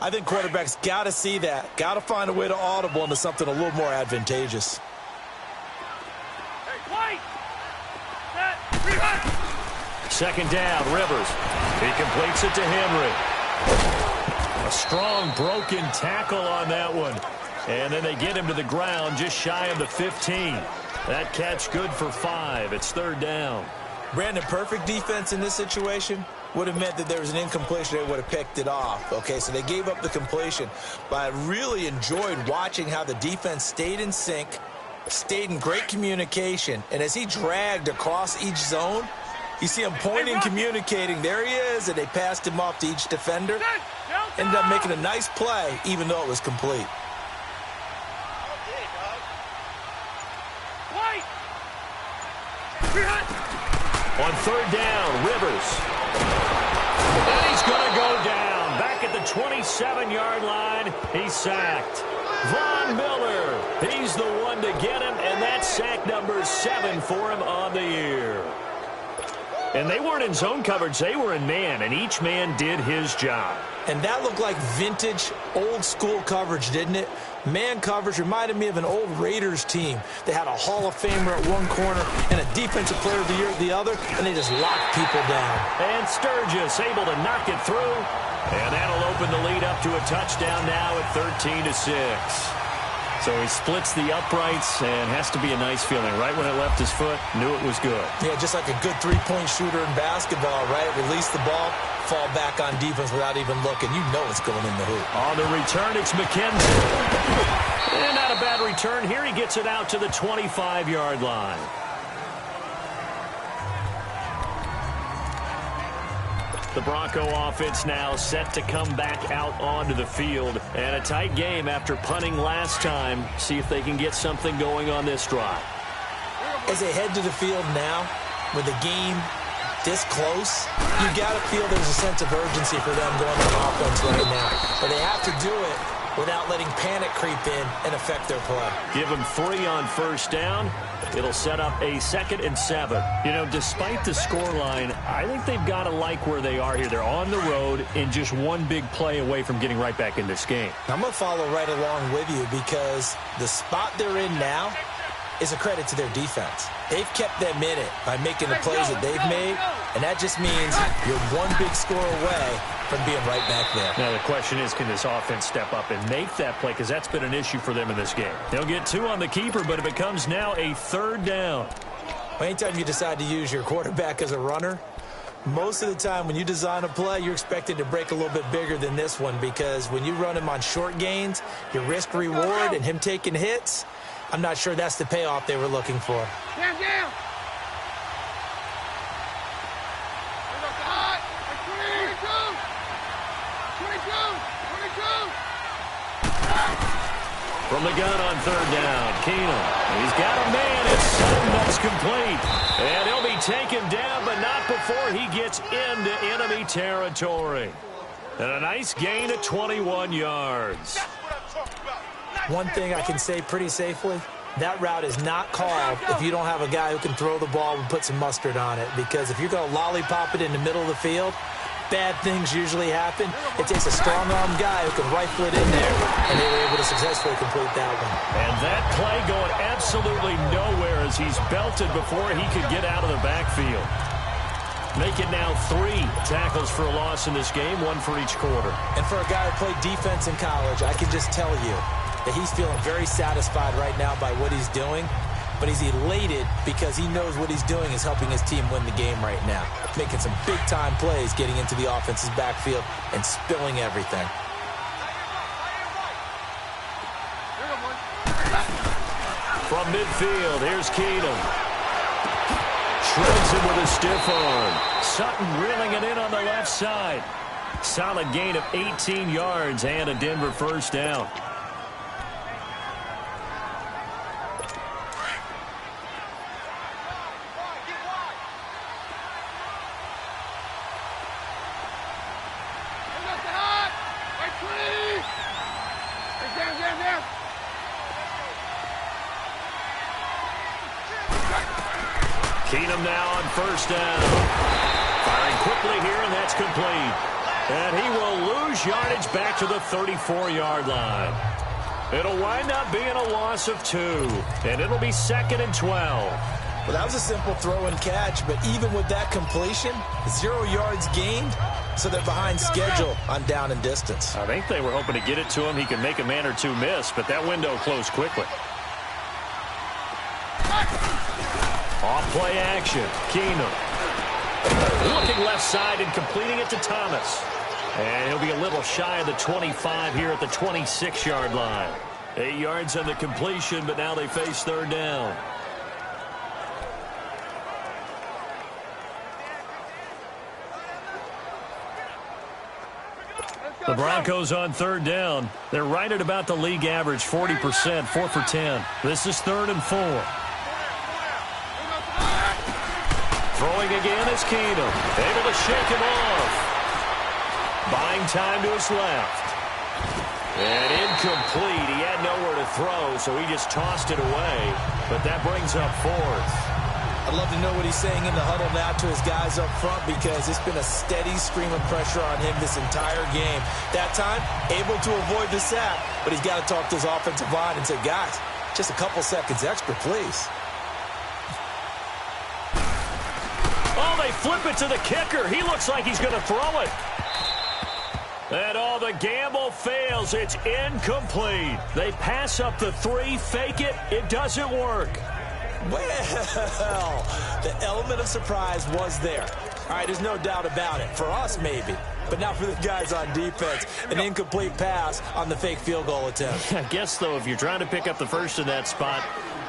I think quarterbacks got to see that. Got to find a way to audible into something a little more advantageous. Hey, White! Set! Reset! 2nd down, Rivers. He completes it to Henry. A strong broken tackle on that one. And then they get him to the ground just shy of the 15. That catch good for 5. It's 3rd down. Brandon, perfect defense in this situation would have meant that there was an incompletion. They would have picked it off. Okay, so they gave up the completion. But I really enjoyed watching how the defense stayed in sync, stayed in great communication. And as he dragged across each zone, you see him pointing, communicating. There he is, and they passed him off to each defender. Ended up making a nice play, even though it was complete. On third down, Rivers. And he's going to go down. Back at the 27-yard line, he's sacked. Von Miller, he's the one to get him, and that's sack number 7 for him on the year. And they weren't in zone coverage, they were in man, and each man did his job. And that looked like vintage, old-school coverage, didn't it? Man coverage reminded me of an old Raiders team. They had a Hall of Famer at one corner and a Defensive Player of the Year at the other, and they just locked people down. And Sturgis able to knock it through. And that'll open the lead up to a touchdown now at 13-6. So he splits the uprights and has to be a nice feeling. Right when it left his foot, knew it was good. Yeah, just like a good three-point shooter in basketball, right? Release the ball, fall back on defense without even looking. You know it's going in the hoop. On the return, it's McKenzie. And not a bad return. Here he gets it out to the 25-yard line. The Bronco offense now set to come back out onto the field. And a tight game after punting last time. See if they can get something going on this drive. As they head to the field now, with the game this close, you got to feel there's a sense of urgency for them going on offense right now. But they have to do it without letting panic creep in and affect their play. Give them 3 on first down. It'll set up a 2nd and 7. You know, despite the scoreline, I think they've got to like where they are here. They're on the road and just one big play away from getting right back in this game. I'm going to follow right along with you because the spot they're in now is a credit to their defense. They've kept them in it by making the plays that they've made, and that just means you're one big score away from being right back there. Now the question is, can this offense step up and make that play? Because that's been an issue for them in this game. They'll get 2 on the keeper, but it becomes now a 3rd down. Anytime you decide to use your quarterback as a runner, most of the time when you design a play, you're expected to break a little bit bigger than this one because when you run him on short gains, your risk-reward and him taking hits, I'm not sure that's the payoff they were looking for. Down. From the gun on 3rd down, Keenum. He's got a man. It's Sutton that's complete. And he'll be taken down, but not before he gets into enemy territory. And a nice gain of 21 yards. One thing I can say pretty safely, that route is not called if you don't have a guy who can throw the ball and put some mustard on it. Because if you're going to lollipop it in the middle of the field, bad things usually happen. It takes a strong-arm guy who can rifle it in there, and they were able to successfully complete that one. And that play going absolutely nowhere as he's belted before he could get out of the backfield. Make it now 3 tackles for a loss in this game, 1 for each quarter. And for a guy who played defense in college, I can just tell you that he's feeling very satisfied right now by what he's doing. But he's elated because he knows what he's doing is helping his team win the game right now. Making some big-time plays, getting into the offense's backfield, and spilling everything. From midfield, here's Keenum. Shreds him with a stiff arm. Sutton reeling it in on the left side. Solid gain of 18 yards and a Denver first down. Keenum now on first down. Firing quickly here, and that's complete. And he will lose yardage back to the 34-yard line. It'll wind up being a loss of 2, and it'll be 2nd and 12. Well, that was a simple throw and catch, but even with that completion, 0 yards gained, so they're behind schedule on down and distance. I think they were hoping to get it to him. He could make a man or 2 miss, but that window closed quickly. Off play action. Keenum. Looking left side and completing it to Thomas. And he'll be a little shy of the 25 here at the 26-yard line. 8 yards on the completion, but now they face 3rd down. The Broncos on 3rd down. They're right at about the league average, 40%, 4 for 10. This is 3rd and 4. Throwing again is Keenum. Able to shake him off. Buying time to his left. And incomplete. He had nowhere to throw, so he just tossed it away. But that brings up fourth. I'd love to know what he's saying in the huddle now to his guys up front, because it's been a steady stream of pressure on him this entire game. That time, able to avoid the sack, but he's got to talk to his offensive line and say, guys, just a couple seconds extra, please. Oh, they flip it to the kicker. He looks like he's going to throw it. And all the gamble fails. It's incomplete. They pass up the 3, fake it. It doesn't work. Well, the element of surprise was there. All right, there's no doubt about it. For us, maybe. But not for the guys on defense. An incomplete pass on the fake field goal attempt. I guess, though, if you're trying to pick up the first in that spot,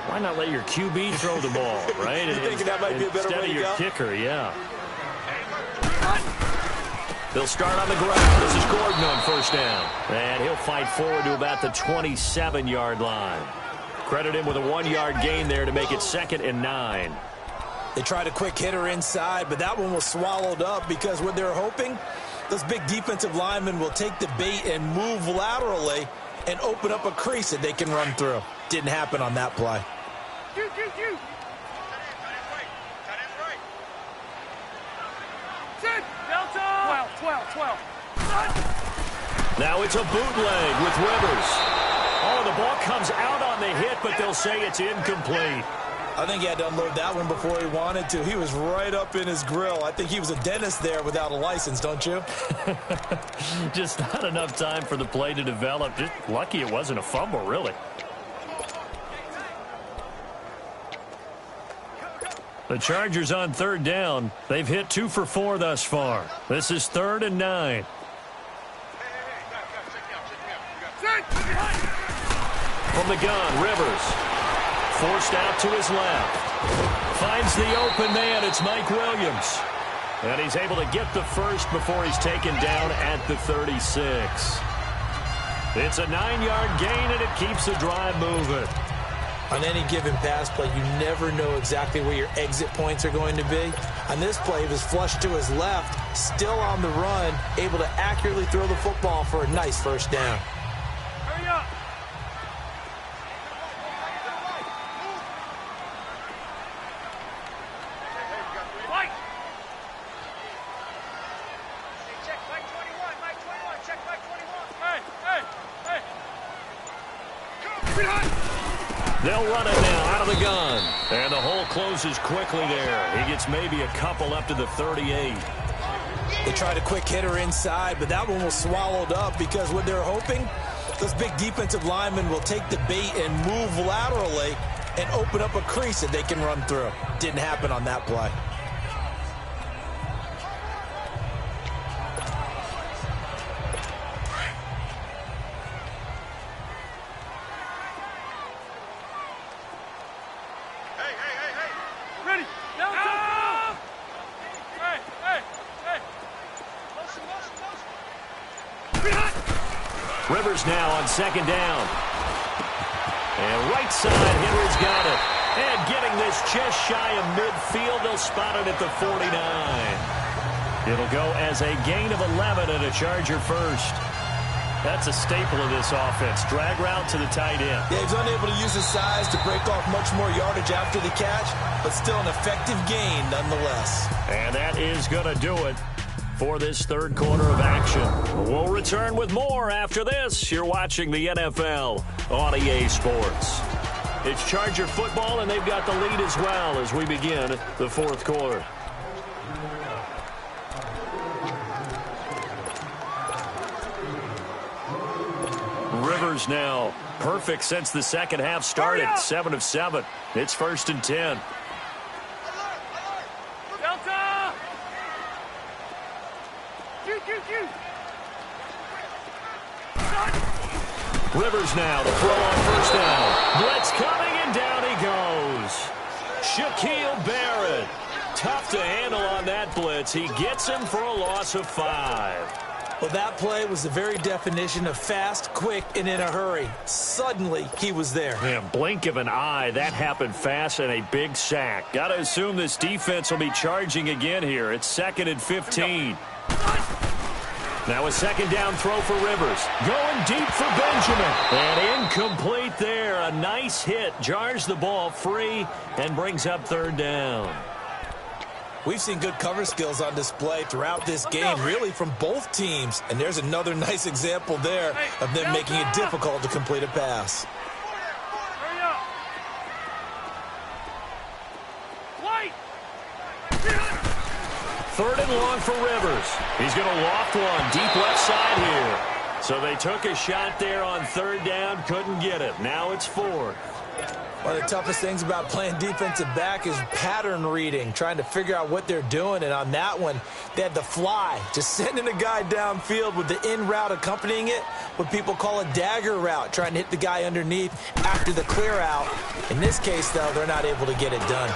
why not let your QB throw the ball, right? You're thinking that might be a better way to go? Instead of your kicker, yeah. They'll start on the ground. This is Gordon on first down. And he'll fight forward to about the 27-yard line. Credit him with a 1-yard gain there to make it 2nd and 9. They tried a quick hitter inside, but that one was swallowed up because what they're hoping, those big defensive linemen will take the bait and move laterally and open up a crease that they can run through. Didn't happen on that play. Delta! 12. Now it's a bootleg with Rivers. Oh, the ball comes out on the hit, but they'll say it's incomplete. I think he had to unload that one before he wanted to. He was right up in his grill. I think he was a dentist there without a license, don't you? Just not enough time for the play to develop. Just lucky it wasn't a fumble, really. The Chargers on 3rd down. They've hit 2 for 4 thus far. This is 3rd and 9. From the gun, Rivers. Forced out to his left. Finds the open man. It's Mike Williams. And he's able to get the first before he's taken down at the 36. It's a 9-yard gain, and it keeps the drive moving. On any given pass play, you never know exactly where your exit points are going to be. On this play, he was flushed to his left, still on the run, able to accurately throw the football for a nice first down. Hurry up! Mike! Check Mike 21, Mike 21, check Mike 21. Hey! Behind! They'll run it now out of the gun. And the hole closes quickly there. He gets maybe a couple up to the 38. They tried a quick hitter inside, but that one was swallowed up because what they're hoping, those big defensive linemen will take the bait and move laterally and open up a crease that they can run through. Didn't happen on that play. Ready! Delta! Hey! Behind! Rivers now on 2nd down. And right side, Henry's got it. And getting this just shy of midfield, they'll spot it at the 49. It'll go as a gain of 11 and a Charger first. That's a staple of this offense. Drag route to the tight end. Yeah, he's unable to use his size to break off much more yardage after the catch, but still an effective gain nonetheless. And that is going to do it for this 3rd quarter of action. We'll return with more after this. You're watching the NFL on EA Sports. It's Charger football, and they've got the lead as well as we begin the 4th quarter. Rivers now perfect since the second half started. 7 of 7. It's 1st and 10. Delta! Rivers now to throw on 1st down. Blitz coming, and down he goes. Shaquille Barrett. Tough to handle on that blitz. He gets him for a loss of 5. Well, that play was the very definition of fast, quick, and in a hurry. Suddenly, he was there. Yeah, blink of an eye. That happened fast and a big sack. Got to assume this defense will be charging again here. It's 2nd and 15. Now a second down throw for Rivers. Going deep for Benjamin. And incomplete there. A nice hit. Jars the ball free and brings up 3rd down. We've seen good cover skills on display throughout this game, really from both teams. And there's another nice example there of them making it difficult to complete a pass. Hurry up. White. 3rd and long for Rivers. He's going to loft one deep left side here. So they took a shot there on 3rd down, couldn't get it. Now it's 4th. One of the toughest things about playing defensive back is pattern reading, trying to figure out what they're doing. And on that one, they had the fly, just sending a guy downfield with the in route accompanying it, what people call a dagger route, trying to hit the guy underneath after the clear out. In this case, though, they're not able to get it done.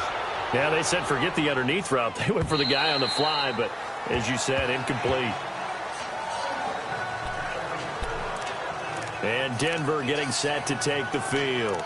Yeah, they said forget the underneath route. They went for the guy on the fly, but as you said, incomplete. And Denver getting set to take the field.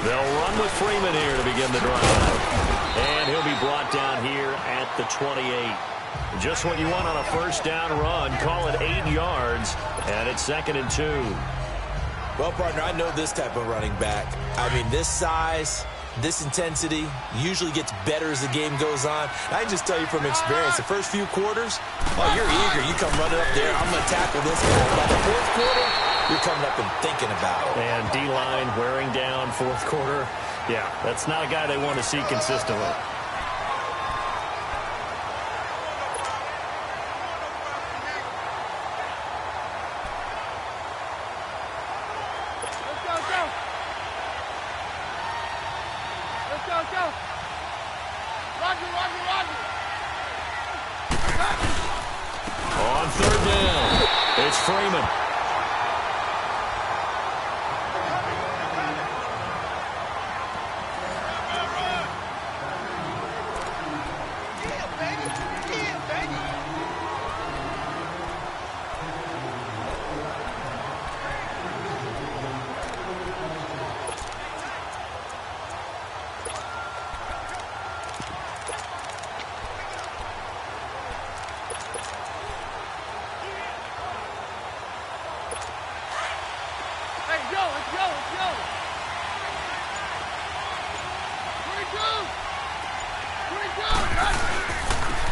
They'll run with Freeman here to begin the drive. And he'll be brought down here at the 28. Just what you want on a 1st down run. Call it 8 yards, and it's 2nd and 2. Well, partner, I know this type of running back. I mean, this size, this intensity usually gets better as the game goes on. I can just tell you from experience, the first few quarters, oh, you're eager. You come running up there, I'm going to tackle this guy. By the 4th quarter, you're coming up and thinking about it. And D-line wearing down 4th quarter. Yeah, that's not a guy they want to see consistently. On 3rd down, it's Freeman.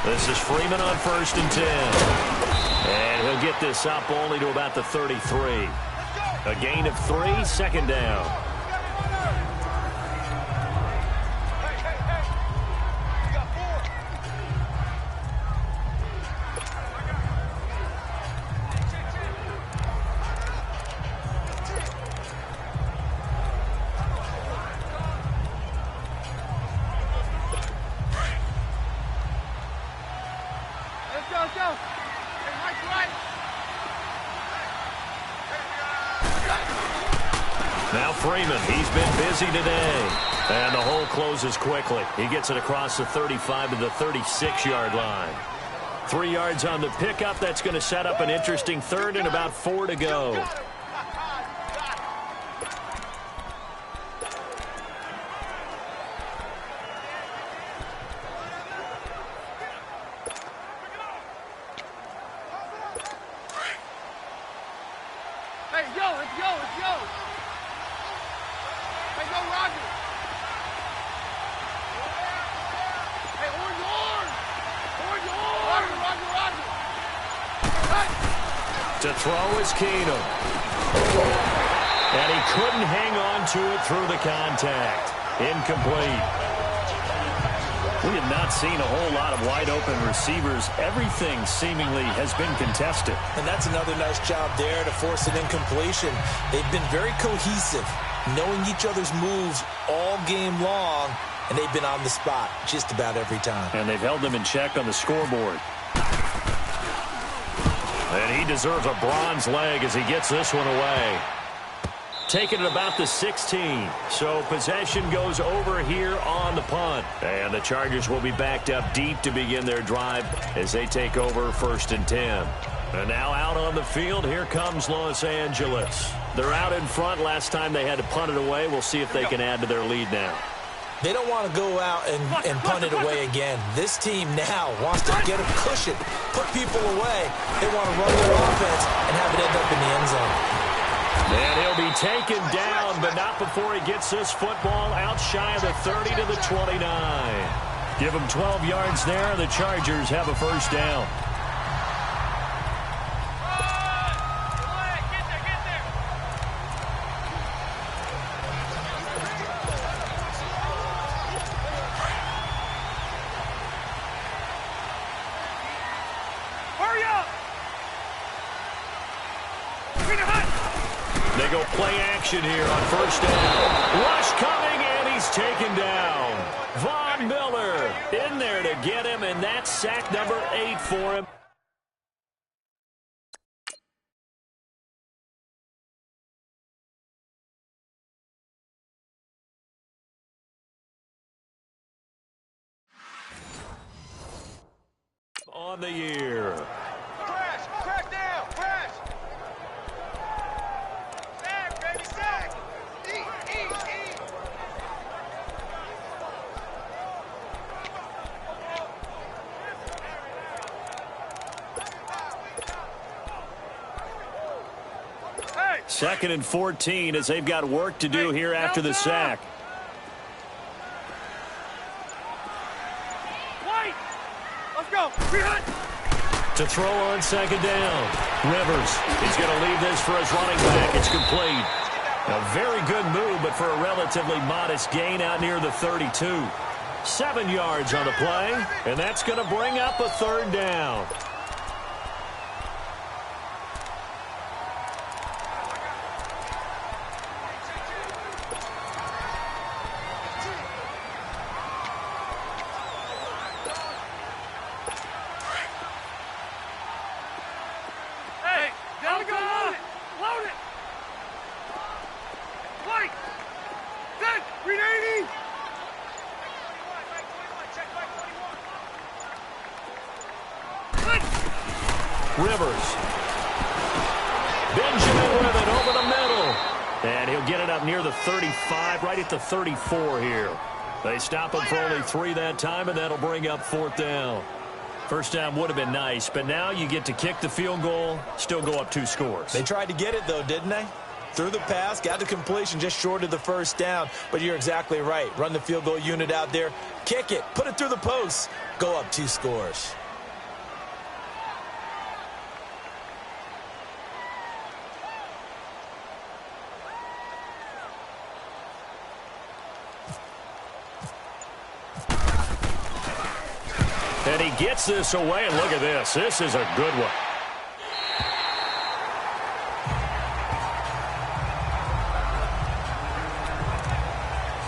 This is Freeman on 1st and 10. And he'll get this up only to about the 33. A gain of 3, 2nd down. Now Freeman, he's been busy today. And the hole closes quickly. He gets it across the 35 to the 36-yard line. 3 yards on the pickup. That's going to set up an interesting 3rd and about 4 to go. To throw is Keenum. And he couldn't hang on to it through the contact. Incomplete. We have not seen a whole lot of wide open receivers. Everything seemingly has been contested. And that's another nice job there to force an incompletion. They've been very cohesive, knowing each other's moves all game long, and they've been on the spot just about every time. And they've held them in check on the scoreboard. And he deserves a bronze leg as he gets this one away. Taking it about the 16. So possession goes over here on the punt. And the Chargers will be backed up deep to begin their drive as they take over 1st and 10. And now out on the field, here comes Los Angeles. They're out in front. Last time they had to punt it away. We'll see if they can add to their lead now. They don't want to go out and punt it away again. This team now wants to get a cushion, put people away. They want to run their offense and have it end up in the end zone. And he'll be taken down, but not before he gets this football out shy of the 30 to the 29. Give him 12 yards there. The Chargers have a 1st down. They go play action here on 1st down. Rush coming, and he's taken down. Von Miller in there to get him, and that's sack number 8 for him. On the year. Crash down, crash. Sack, baby, sack. Eat. Hey. 2nd and 14 as they've got work to do here after the sack. Let's go. To throw on 2nd down. Rivers is going to leave this for his running back. It's complete. A very good move, but for a relatively modest gain out near the 32. 7 yards on the play, and that's going to bring up a 3rd down. Rivers. Benjamin with it over the middle. And he'll get it up near the 35, right at the 34 here. They stop him for only 3 that time, and that'll bring up 4th down. 1st down would have been nice, but now you get to kick the field goal, still go up 2 scores. They tried to get it, though, didn't they? Threw the pass, got the completion just short of the 1st down. But you're exactly right. Run the field goal unit out there, kick it, put it through the post, go up 2 scores. And he gets this away, and look at this. This is a good one.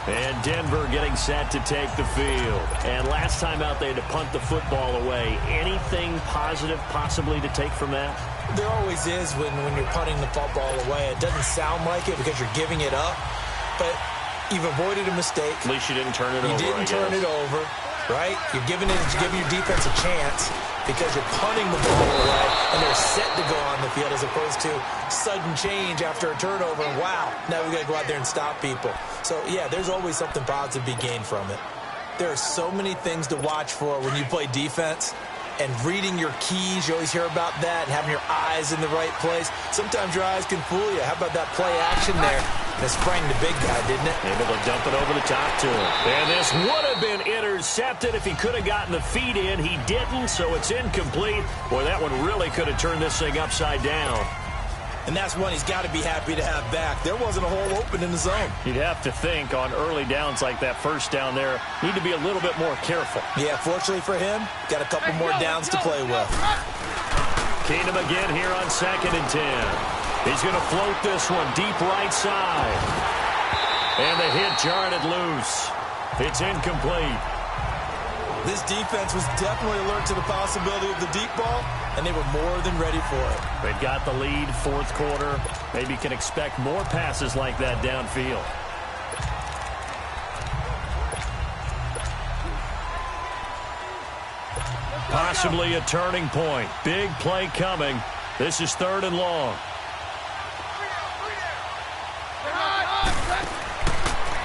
And Denver getting set to take the field. And last time out, they had to punt the football away. Anything positive possibly to take from that? There always is when you're punting the football away. It doesn't sound like it because you're giving it up, but you've avoided a mistake. At least you didn't turn it over. You didn't turn it over. Right? You're giving your defense a chance because you're punting the ball away and they're set to go on the field as opposed to sudden change after a turnover. And wow, now we've got to go out there and stop people. So, yeah, there's always something positive to be gained from it. There are so many things to watch for when you play defense. And reading your keys, you always hear about that, and having your eyes in the right place. Sometimes your eyes can fool you. How about that play action there? That sprang the big guy, didn't it? Able to dump it over the top to him. And this would have been intercepted if he could have gotten the feet in. He didn't, so it's incomplete. Boy, that one really could have turned this thing upside down. And that's one he's got to be happy to have back. There wasn't a hole open in the zone. You'd have to think on early downs like that 1st down there, need to be a little bit more careful. Yeah, fortunately for him, got a couple more downs to play with. Keenum again here on 2nd and 10. He's going to float this one deep right side. And the hit jarred it loose. It's incomplete. This defense was definitely alert to the possibility of the deep ball, and they were more than ready for it. They've got the lead, fourth quarter. Maybe can expect more passes like that downfield. Possibly a turning point. Big play coming. This is 3rd and long.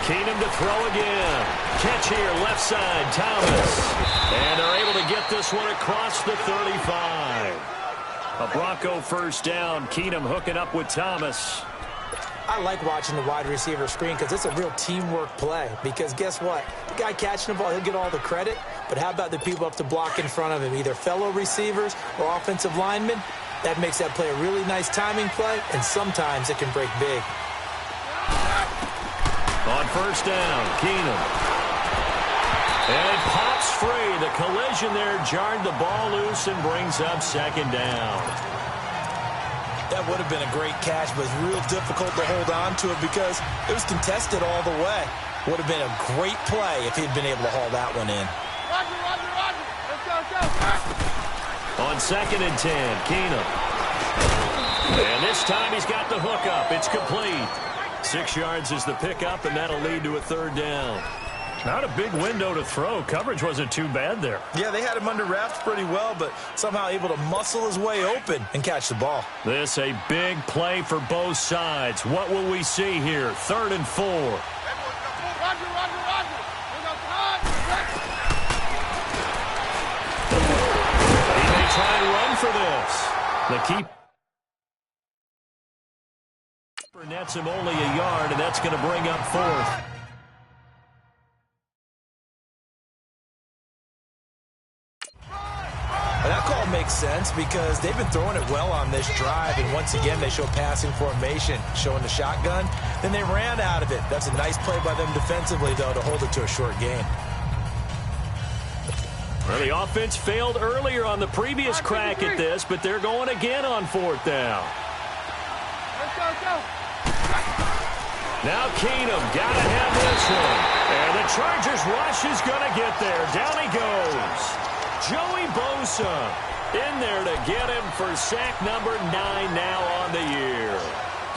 Keenum to throw again. Catch here, left side, Thomas. And they're able to get this one across the 35. A Bronco first down. Keenum hooking up with Thomas. I like watching the wide receiver screen because it's a real teamwork play. Because guess what? The guy catching the ball, he'll get all the credit. But how about the people up to block in front of him, either fellow receivers or offensive linemen? That makes that play a really nice timing play, and sometimes it can break big. On first down, Keenum. And it pops free. The collision there jarred the ball loose and brings up 2nd down. That would have been a great catch, but it's real difficult to hold on to it because it was contested all the way. Would have been a great play if he'd been able to haul that one in. Roger, Roger, Roger. Let's go. On 2nd and 10, Keenum. And this time he's got the hook up. It's complete. 6 yards is the pickup, and that'll lead to a 3rd down. Not a big window to throw. Coverage wasn't too bad there. Yeah, they had him under wraps pretty well, but somehow able to muscle his way open and catch the ball. This a big play for both sides. What will we see here? 3rd and 4. Roger, Roger, Roger. He may try and run for this. The keeper nets him only a yard, and that's going to bring up 4th. And that call makes sense because they've been throwing it well on this drive, and once again they show passing formation, showing the shotgun. Then they ran out of it. That's a nice play by them defensively, though, to hold it to a short game. Well, the offense failed earlier on the previous crack at this, but they're going again on 4th down. Let's go. Now Keenum got to have this one. And the Chargers rush is going to get there. Down he goes. Joey Bosa in there to get him for sack number 9 now on the year.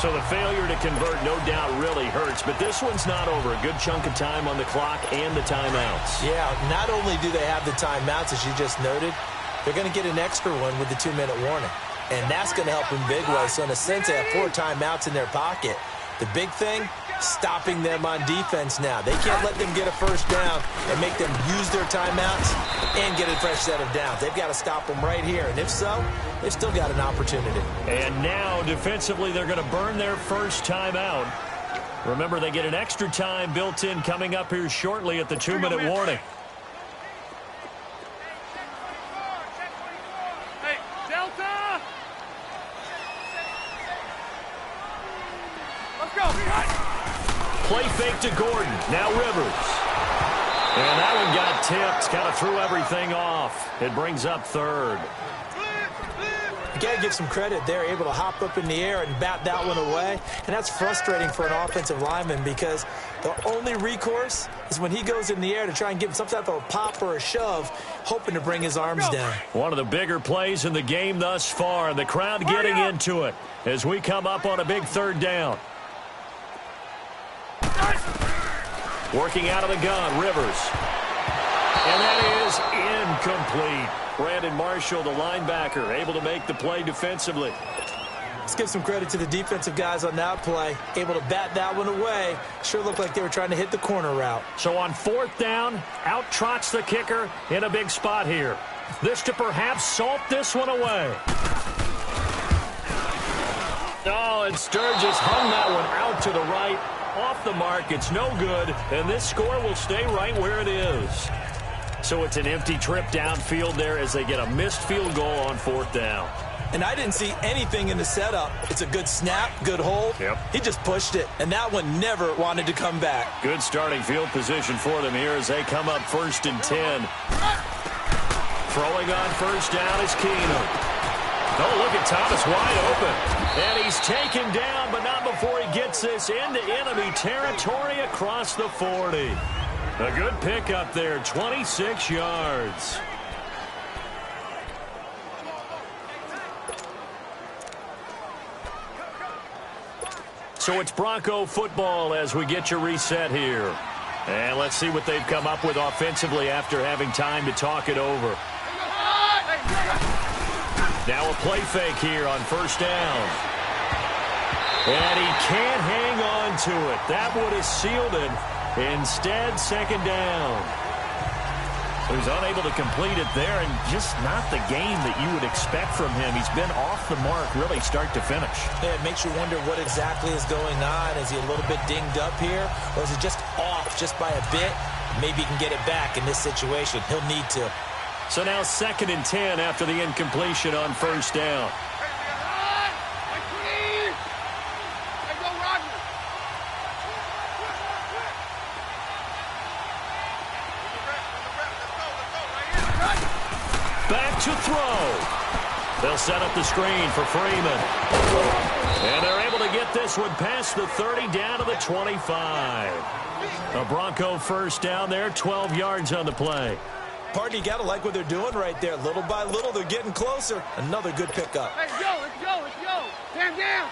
So the failure to convert no doubt really hurts, but this one's not over. A good chunk of time on the clock and the timeouts. Yeah, not only do they have the timeouts, as you just noted, they're going to get an extra one with the 2-minute warning. And that's going to help in big ways. So in a sense, they have 4 timeouts in their pocket. The big thing, stopping them on defense now. They can't let them get a first down and make them use their timeouts and get a fresh set of downs. They've got to stop them right here. And if so, they've still got an opportunity. And now, defensively, they're going to burn their first timeout. Remember, they get an extra time built in coming up here shortly at the 2-minute warning. Hey, Delta! Let's go. Play fake to Gordon. Now Rivers. And that one got tipped. Kind of threw everything off. It brings up 3rd. You got to give some credit. They're able to hop up in the air and bat that one away. And that's frustrating for an offensive lineman because the only recourse is when he goes in the air to try and give him some type of a pop or a shove, hoping to bring his arms down. One of the bigger plays in the game thus far. The crowd getting into it as we come up on a big 3rd down. Working out of the gun, Rivers. And that is incomplete. Brandon Marshall, the linebacker, able to make the play defensively. Let's give some credit to the defensive guys on that play. Able to bat that one away. Sure looked like they were trying to hit the corner route. So on 4th down, out trots the kicker in a big spot here. This to perhaps salt this one away. Oh, and Sturgis hung that one out to the right. Off the mark, it's no good, and this score will stay right where it is. So it's an empty trip downfield there as they get a missed field goal on 4th down. And I didn't see anything in the setup. It's a good snap, good hold. Yep. He just pushed it, and that one never wanted to come back. Good starting field position for them here as they come up 1st and 10. Throwing on 1st down is Keenum. Oh, look at Thomas wide open. And he's taken down, but not before he gets this into enemy territory across the 40. A good pickup there, 26 yards. So it's Bronco football as we get you reset here. And let's see what they've come up with offensively after having time to talk it over. Now a play fake here on first down. And he can't hang on to it. That would have sealed it. Instead, second down. He was unable to complete it there, and just not the game that you would expect from him. He's been off the mark really start to finish. Yeah, it makes you wonder what exactly is going on. Is he a little bit dinged up here, or is it just off just by a bit? Maybe he can get it back in this situation. He'll need to. So now 2nd and 10 after the incompletion on first down. Back to throw. They'll set up the screen for Freeman. And they're able to get this one past the 30 down to the 25. A Bronco first down there, 12 yards on the play. Partner, you got to like what they're doing right there. Little by little, they're getting closer. Another good pickup. Let's go, let's go, let's go. Stand down.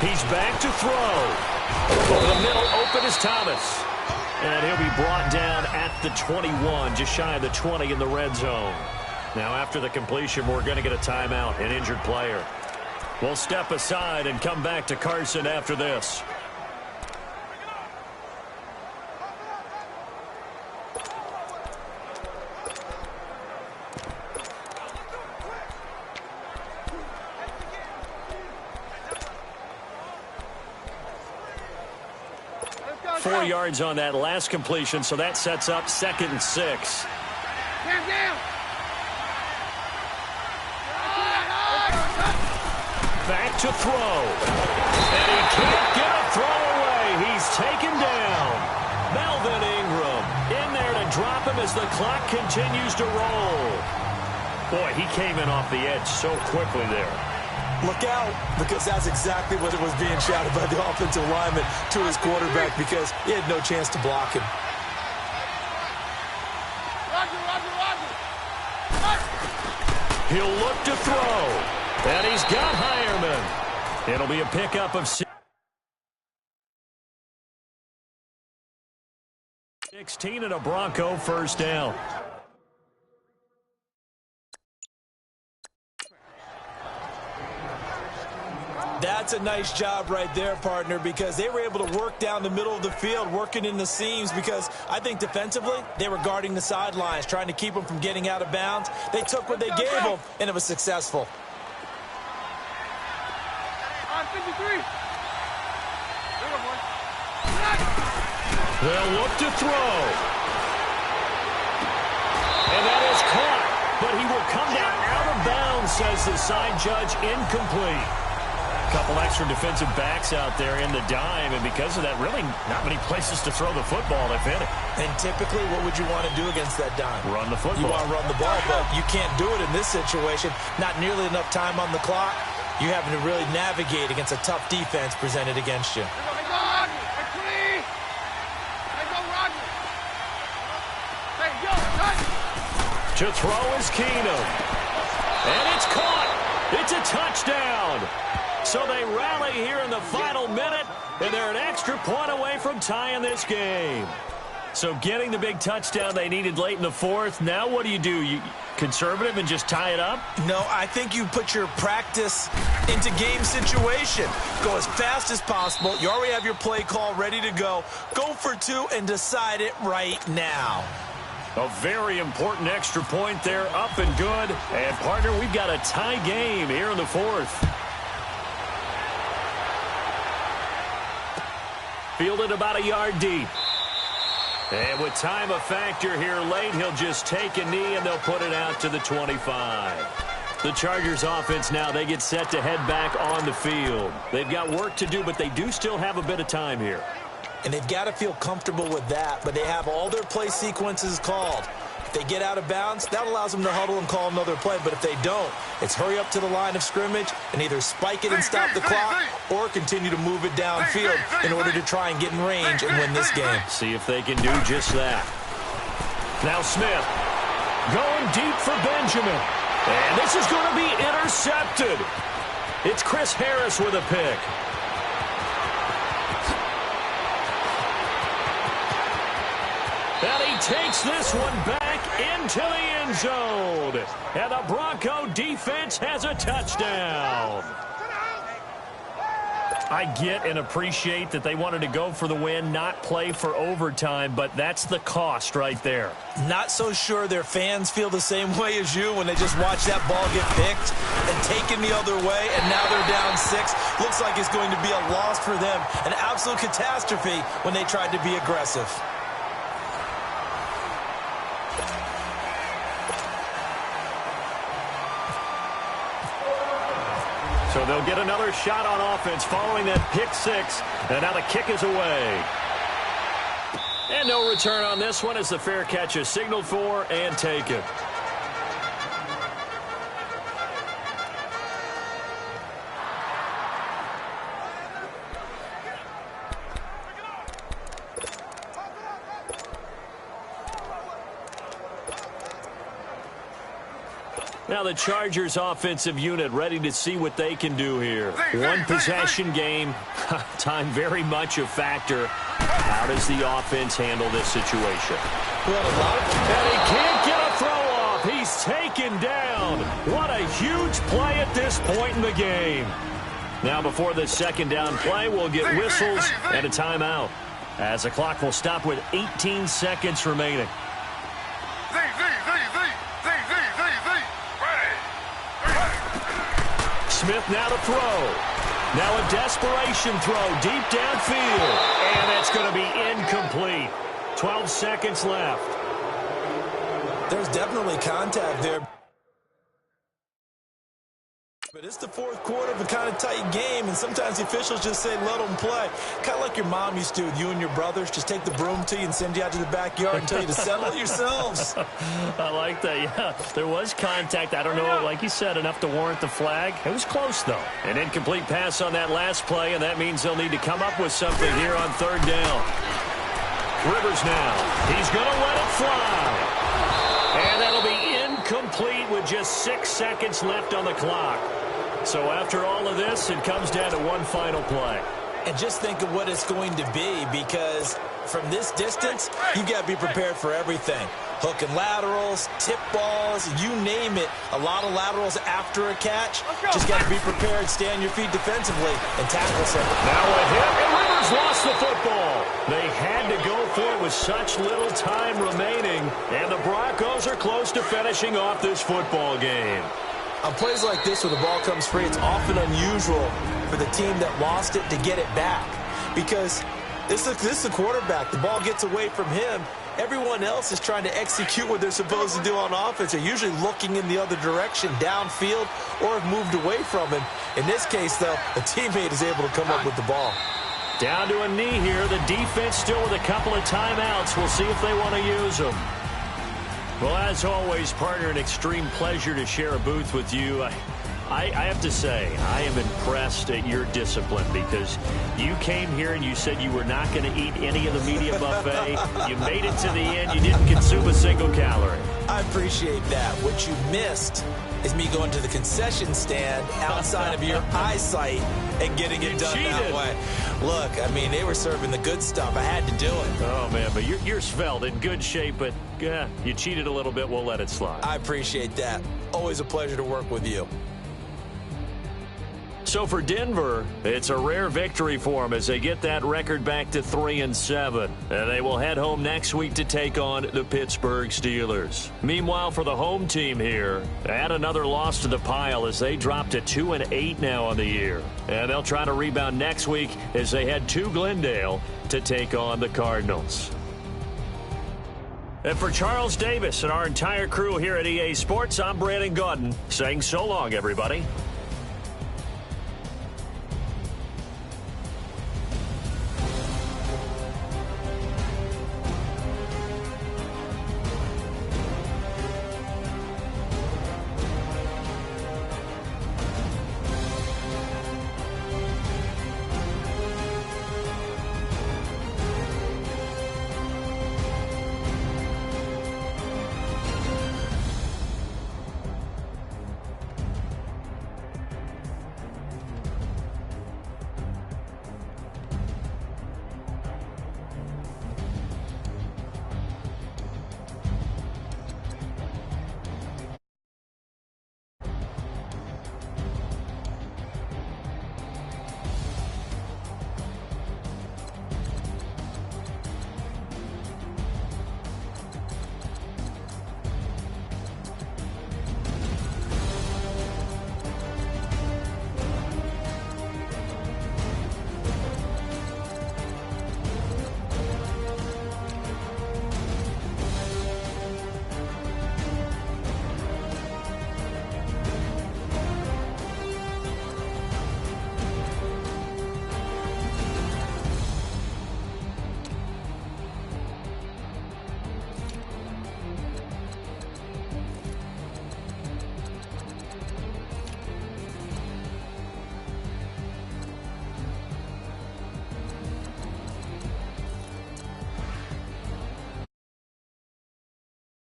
He's back to throw. Over the middle, open is Thomas. And he'll be brought down at the 21, just shy of the 20 in the red zone. Now, after the completion, we're going to get a timeout, an injured player. We'll step aside and come back to Carson after this. Go, 4 yards on that last completion, so that sets up 2nd and 6. Stand down. Back to throw. And he can't get a throw away. He's taken down. Melvin Ingram in there to drop him as the clock continues to roll. Boy, he came in off the edge so quickly there. Look out, because that's exactly what it was being shouted by the offensive lineman to his quarterback, because he had no chance to block him. Roger, Roger, Roger. He'll look to throw. And he's got Hireman. It'll be a pickup of 16 and a Bronco first down. That's a nice job right there, partner, because they were able to work down the middle of the field, working in the seams, because I think defensively they were guarding the sidelines, trying to keep them from getting out of bounds. They took what they gave them, and it was successful. 53. They'll look to throw. And that is caught, but he will come down out of bounds, says the side judge, incomplete. Couple extra defensive backs out there in the dime, and because of that, really not many places to throw the football, if any. And typically, what would you want to do against that dime? Run the football. You want to run the ball, but you can't do it in this situation. Not nearly enough time on the clock. You're having to really navigate against a tough defense presented against you. To throw is Keenum. And it's caught. It's a touchdown. So they rally here in the final minute, and they're an extra point away from tying this game. So getting the big touchdown they needed late in the fourth. Now what do? You conservative and just tie it up? No, I think you put your practice into game situation. Go as fast as possible. You already have your play call ready to go. Go for two and decide it right now. A very important extra point there, up and good. And, partner, we've got a tie game here in the fourth. Fielded about a yard deep. And with time a factor here late, he'll just take a knee and they'll put it out to the 25. The Chargers offense now, they get set to head back on the field. They've got work to do, but they do still have a bit of time here. And they've got to feel comfortable with that, but they have all their play sequences called. If they get out of bounds, that allows them to huddle and call another play. But if they don't, it's hurry up to the line of scrimmage and either spike it and stop the clock or continue to move it downfield in order to try and get in range and win this game. See if they can do just that. Now Smith going deep for Benjamin. And this is going to be intercepted. It's Chris Harris with a pick. And he takes this one back into the end zone. And the Bronco defense has a touchdown. I get and appreciate that they wanted to go for the win, not play for overtime, but that's the cost right there. Not so sure their fans feel the same way as you when they just watch that ball get picked and taken the other way, and now they're down 6. Looks like it's going to be a loss for them, an absolute catastrophe when they tried to be aggressive. So they'll get another shot on offense following that pick 6. And now the kick is away. And no return on this one as the fair catch is signaled for and taken. Now the Chargers offensive unit ready to see what they can do here. One possession game. Time very much a factor. How does the offense handle this situation? And he can't get a throw off. He's taken down. What a huge play at this point in the game. Now before the second down play, we'll get whistles and a timeout, as the clock will stop with 18 seconds remaining. Smith now to throw. Now a desperation throw deep downfield. And that's going to be incomplete. 12 seconds left. There's definitely contact there. But it's the fourth quarter of a kind of tight game, and sometimes the officials just say, let them play. Kind of like your mom used to with you and your brothers. Just take the broom to you and send you out to the backyard and tell you to settle it yourselves. I like that, yeah. There was contact. I don't know, like you said, enough to warrant the flag. It was close, though. An incomplete pass on that last play, and that means they'll need to come up with something here on third down. Rivers now. He's going to let it fly. And that'll be incomplete with just 6 seconds left on the clock. So after all of this, it comes down to one final play. And just think of what it's going to be, because from this distance, you've got to be prepared for everything. Hook and laterals, tip balls, you name it. A lot of laterals after a catch. Just got to be prepared, stay on your feet defensively, and tackle something. Now a hit, and Rivers lost the football. They had to go for it with such little time remaining, and the Broncos are close to finishing off this football game. On plays like this where the ball comes free, it's often unusual for the team that lost it to get it back, because this is the quarterback. The ball gets away from him. Everyone else is trying to execute what they're supposed to do on offense. They're usually looking in the other direction, downfield, or have moved away from him. In this case, though, a teammate is able to come up with the ball. Down to a knee here. The defense still with a couple of timeouts. We'll see if they want to use them. Well, as always, partner, an extreme pleasure to share a booth with you. I have to say, I am impressed at your discipline, because you came here and you said you were not going to eat any of the media buffet. You made it to the end. You didn't consume a single calorie. I appreciate that. What you missed is me going to the concession stand outside of your eyesight and getting it done that way. Look, I mean, they were serving the good stuff. I had to do it. Oh, man, but you're svelte, in good shape, but you cheated a little bit. We'll let it slide. I appreciate that. Always a pleasure to work with you. So for Denver, it's a rare victory for them as they get that record back to 3-7. And they will head home next week to take on the Pittsburgh Steelers. Meanwhile, for the home team here, add another loss to the pile as they drop to 2-8 now on the year. And they'll try to rebound next week as they head to Glendale to take on the Cardinals. And for Charles Davis and our entire crew here at EA Sports, I'm Brandon Gaudin saying so long, everybody.